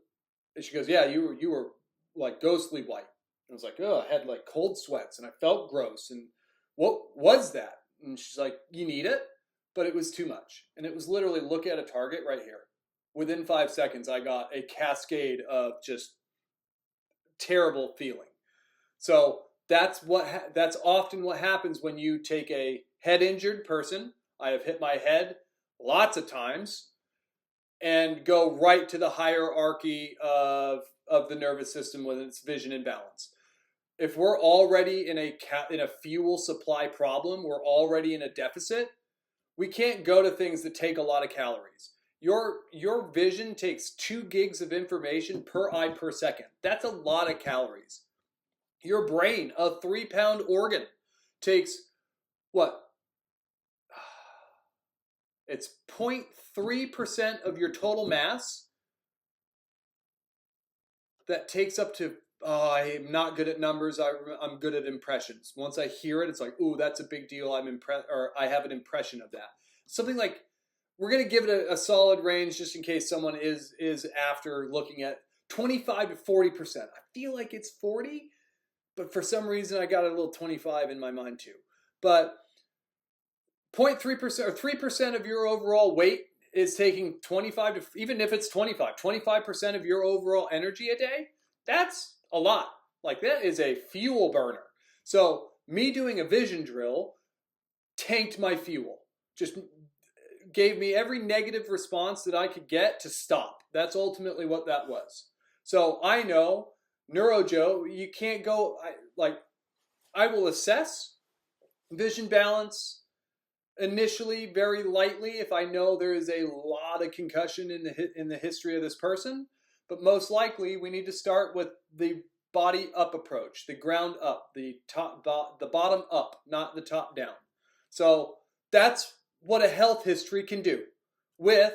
And she goes, yeah, you were like ghostly white. I was like, oh, I had like cold sweats and I felt gross. And what was that? And she's like, you need it? But it was too much. And it was literally look at a target right here. Within 5 seconds, I got a cascade of just terrible feeling. So that's often what happens when you take a head injured person. I have hit my head lots of times and go right to the hierarchy of the nervous system with its vision imbalance. If we're already in a fuel supply problem, we're already in a deficit, we can't go to things that take a lot of calories. Your vision takes 2 gigs of information per eye per second. That's a lot of calories. Your brain, a 3-pound organ, takes what? It's 0.3% of your total mass that takes up to, I'm not good at numbers, I'm good at impressions. Once I hear it, it's like, ooh, that's a big deal, I'm impressed, or I have an impression of that. Something like, we're going to give it a solid range just in case someone is after looking at 25 to 40%. I feel like it's 40, but for some reason I got a little 25 in my mind too. But 0.3% or 3% of your overall weight is taking 25 to, even if it's 25% of your overall energy a day. That's a lot. Like that is a fuel burner. So me doing a vision drill tanked my fuel. Just gave me every negative response that I could get to stop. That's ultimately what that was. So I know, NeuroJoe, you can't go, I will assess vision balance initially very lightly if I know there is a lot of concussion in the history of this person. But most likely we need to start with the body up approach, the ground up, the bottom up, not the top down. So that's what a health history can do with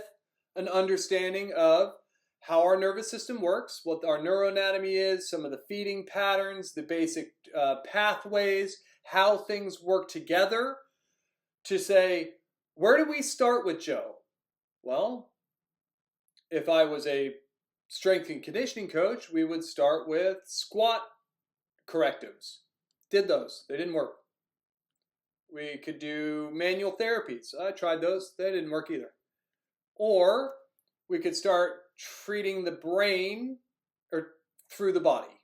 an understanding of how our nervous system works, what our neuroanatomy is, some of the feeding patterns, the basic pathways, how things work together to say, where do we start with Joe? Well, if I was a strength and conditioning coach, we would start with squat correctives. Did those. They didn't work. We could do manual therapies. I tried those. They didn't work either. Or we could start treating the brain or through the body.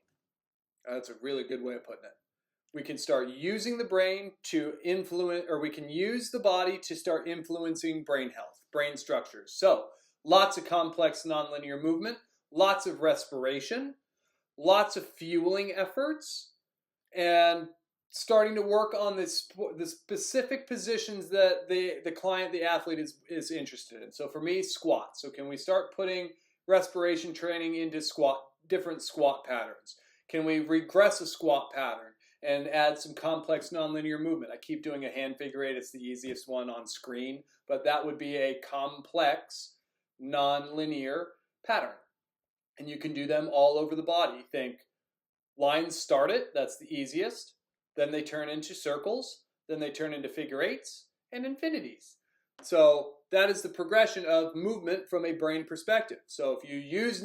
That's a really good way of putting it. We can start using the brain to influence, or we can use the body to start influencing brain health, brain structures. So lots of complex nonlinear movement, lots of respiration, lots of fueling efforts, and starting to work on the specific positions that the client, the athlete is interested in. So for me, squat. So can we start putting respiration training into different squat patterns? Can we regress a squat pattern and add some complex nonlinear movement? I keep doing a hand figure eight. It's the easiest one on screen, but that would be a complex nonlinear pattern. And you can do them all over the body. Think lines start it, that's the easiest. Then they turn into circles, then they turn into figure eights and infinities. So that is the progression of movement from a brain perspective. So if you use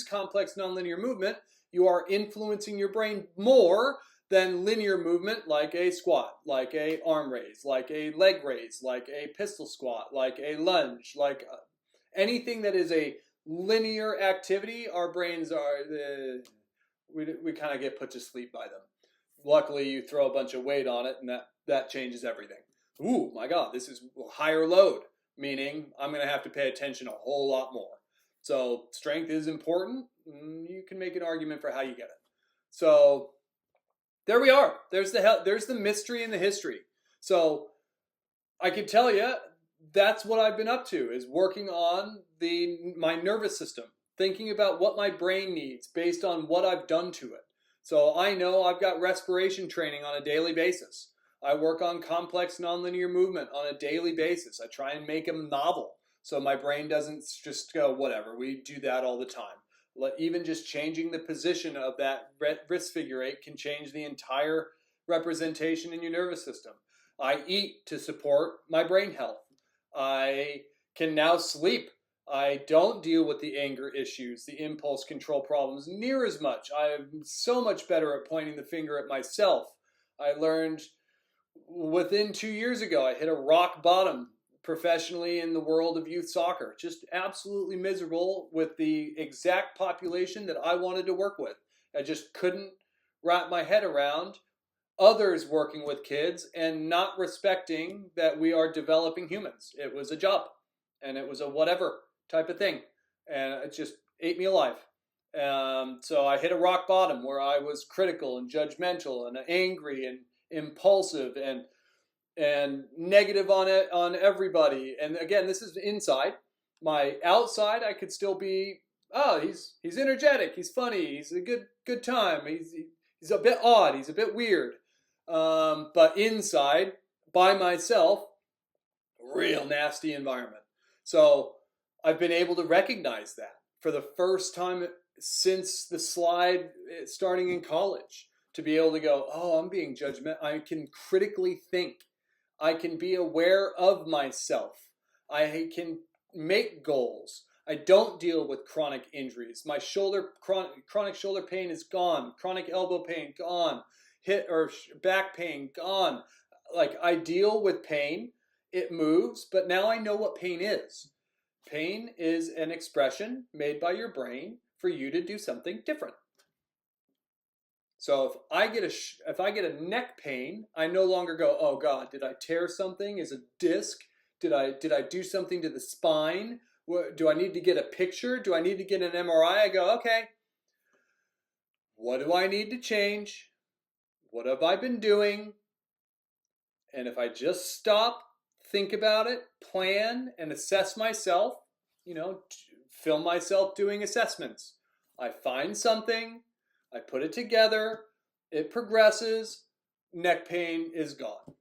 complex nonlinear movement, you are influencing your brain more than linear movement like a squat, like a arm raise, like a leg raise, like a pistol squat, like a lunge, like anything that is a linear activity. Our brains are, we kind of get put to sleep by them. Luckily, you throw a bunch of weight on it, and that changes everything. Ooh, my God, this is higher load, meaning I'm going to have to pay attention a whole lot more. So strength is important. You can make an argument for how you get it. So there we are. There's the mystery and the history. So I can tell you that's what I've been up to, is working on my nervous system, thinking about what my brain needs based on what I've done to it. So I know I've got respiration training on a daily basis. I work on complex nonlinear movement on a daily basis. I try and make them novel so my brain doesn't just go, whatever, we do that all the time. Even just changing the position of that wrist figure eight can change the entire representation in your nervous system. I eat to support my brain health. I can now sleep. I don't deal with the anger issues, the impulse control problems near as much. I'm so much better at pointing the finger at myself. I learned within 2 years ago, I hit a rock bottom professionally in the world of youth soccer. Just absolutely miserable with the exact population that I wanted to work with. I just couldn't wrap my head around others working with kids and not respecting that we are developing humans. It was a job, and it was a whatever type of thing, and it just ate me alive. So I hit a rock bottom where I was critical and judgmental and angry and impulsive and negative on everybody. And again, this is inside. My outside, I could still be, oh, he's energetic, he's funny, he's a good time, he's a bit odd, he's a bit weird. But inside, by myself, real nasty environment. So I've been able to recognize that for the first time since the slide starting in college, to be able to go, oh, I'm being judgmental. I can critically think. I can be aware of myself. I can make goals. I don't deal with chronic injuries. My chronic shoulder pain is gone. Chronic elbow pain, gone. Hit or back pain, gone. Like, I deal with pain. It moves, but now I know what pain is. Pain is an expression made by your brain for you to do something different. So if I get a neck pain, I no longer go, oh God, did I tear something? Is a disc? Did I do something to the spine? Do I need to get a picture? Do I need to get an MRI? I go, okay, what do I need to change? What have I been doing? And if I just stop, think about it, plan, and assess myself, film myself doing assessments. I find something, I put it together, it progresses, neck pain is gone.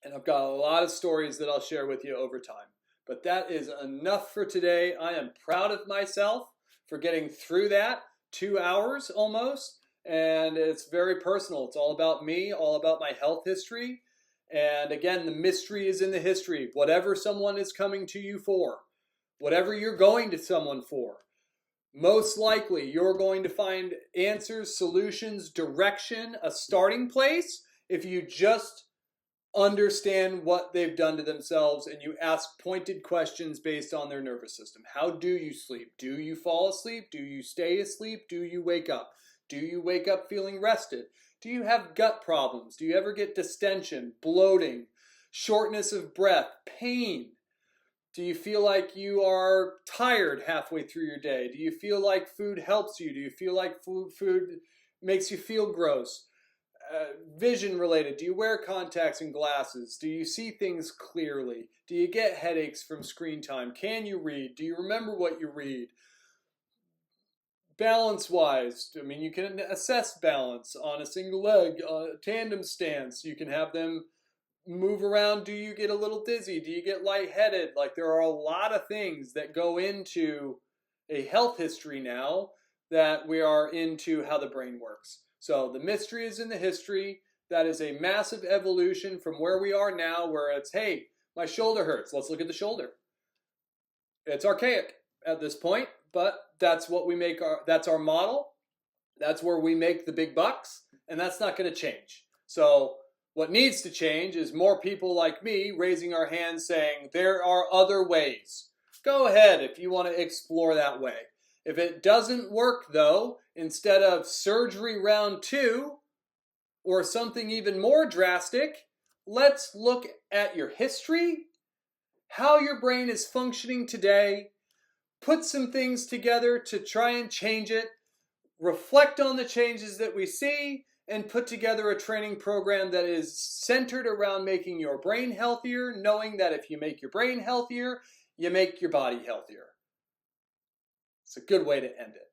And I've got a lot of stories that I'll share with you over time. But that is enough for today. I am proud of myself for getting through that 2 hours almost. And it's very personal. It's all about me, all about my health history. And again, the mystery is in the history. Whatever someone is coming to you for, whatever you're going to someone for, most likely you're going to find answers, solutions, direction, a starting place if you just understand what they've done to themselves and you ask pointed questions based on their nervous system. How do you sleep? Do you fall asleep? Do you stay asleep? Do you wake up? Do you wake up feeling rested? Do you have gut problems? Do you ever get distension, bloating, shortness of breath, pain? Do you feel like you are tired halfway through your day? Do you feel like food helps you? Do you feel like food makes you feel gross? Vision related. Do you wear contacts and glasses? Do you see things clearly? Do you get headaches from screen time? Can you read? Do you remember what you read? Balance wise, I mean, you can assess balance on a single leg, tandem stance. You can have them move around. Do you get a little dizzy? Do you get lightheaded? Like, there are a lot of things that go into a health history now that we are into how the brain works. So the mystery is in the history. That is a massive evolution from where we are now, where it's, hey, my shoulder hurts. Let's look at the shoulder. It's archaic at this point, but that's what we make that's our model. That's where we make the big bucks, and that's not going to change. So what needs to change is more people like me raising our hands saying, there are other ways. Go ahead if you want to explore that way. If it doesn't work, though, instead of surgery round 2 or something even more drastic, let's look at your history, how your brain is functioning today, put some things together to try and change it, reflect on the changes that we see, and put together a training program that is centered around making your brain healthier, knowing that if you make your brain healthier, you make your body healthier. It's a good way to end it.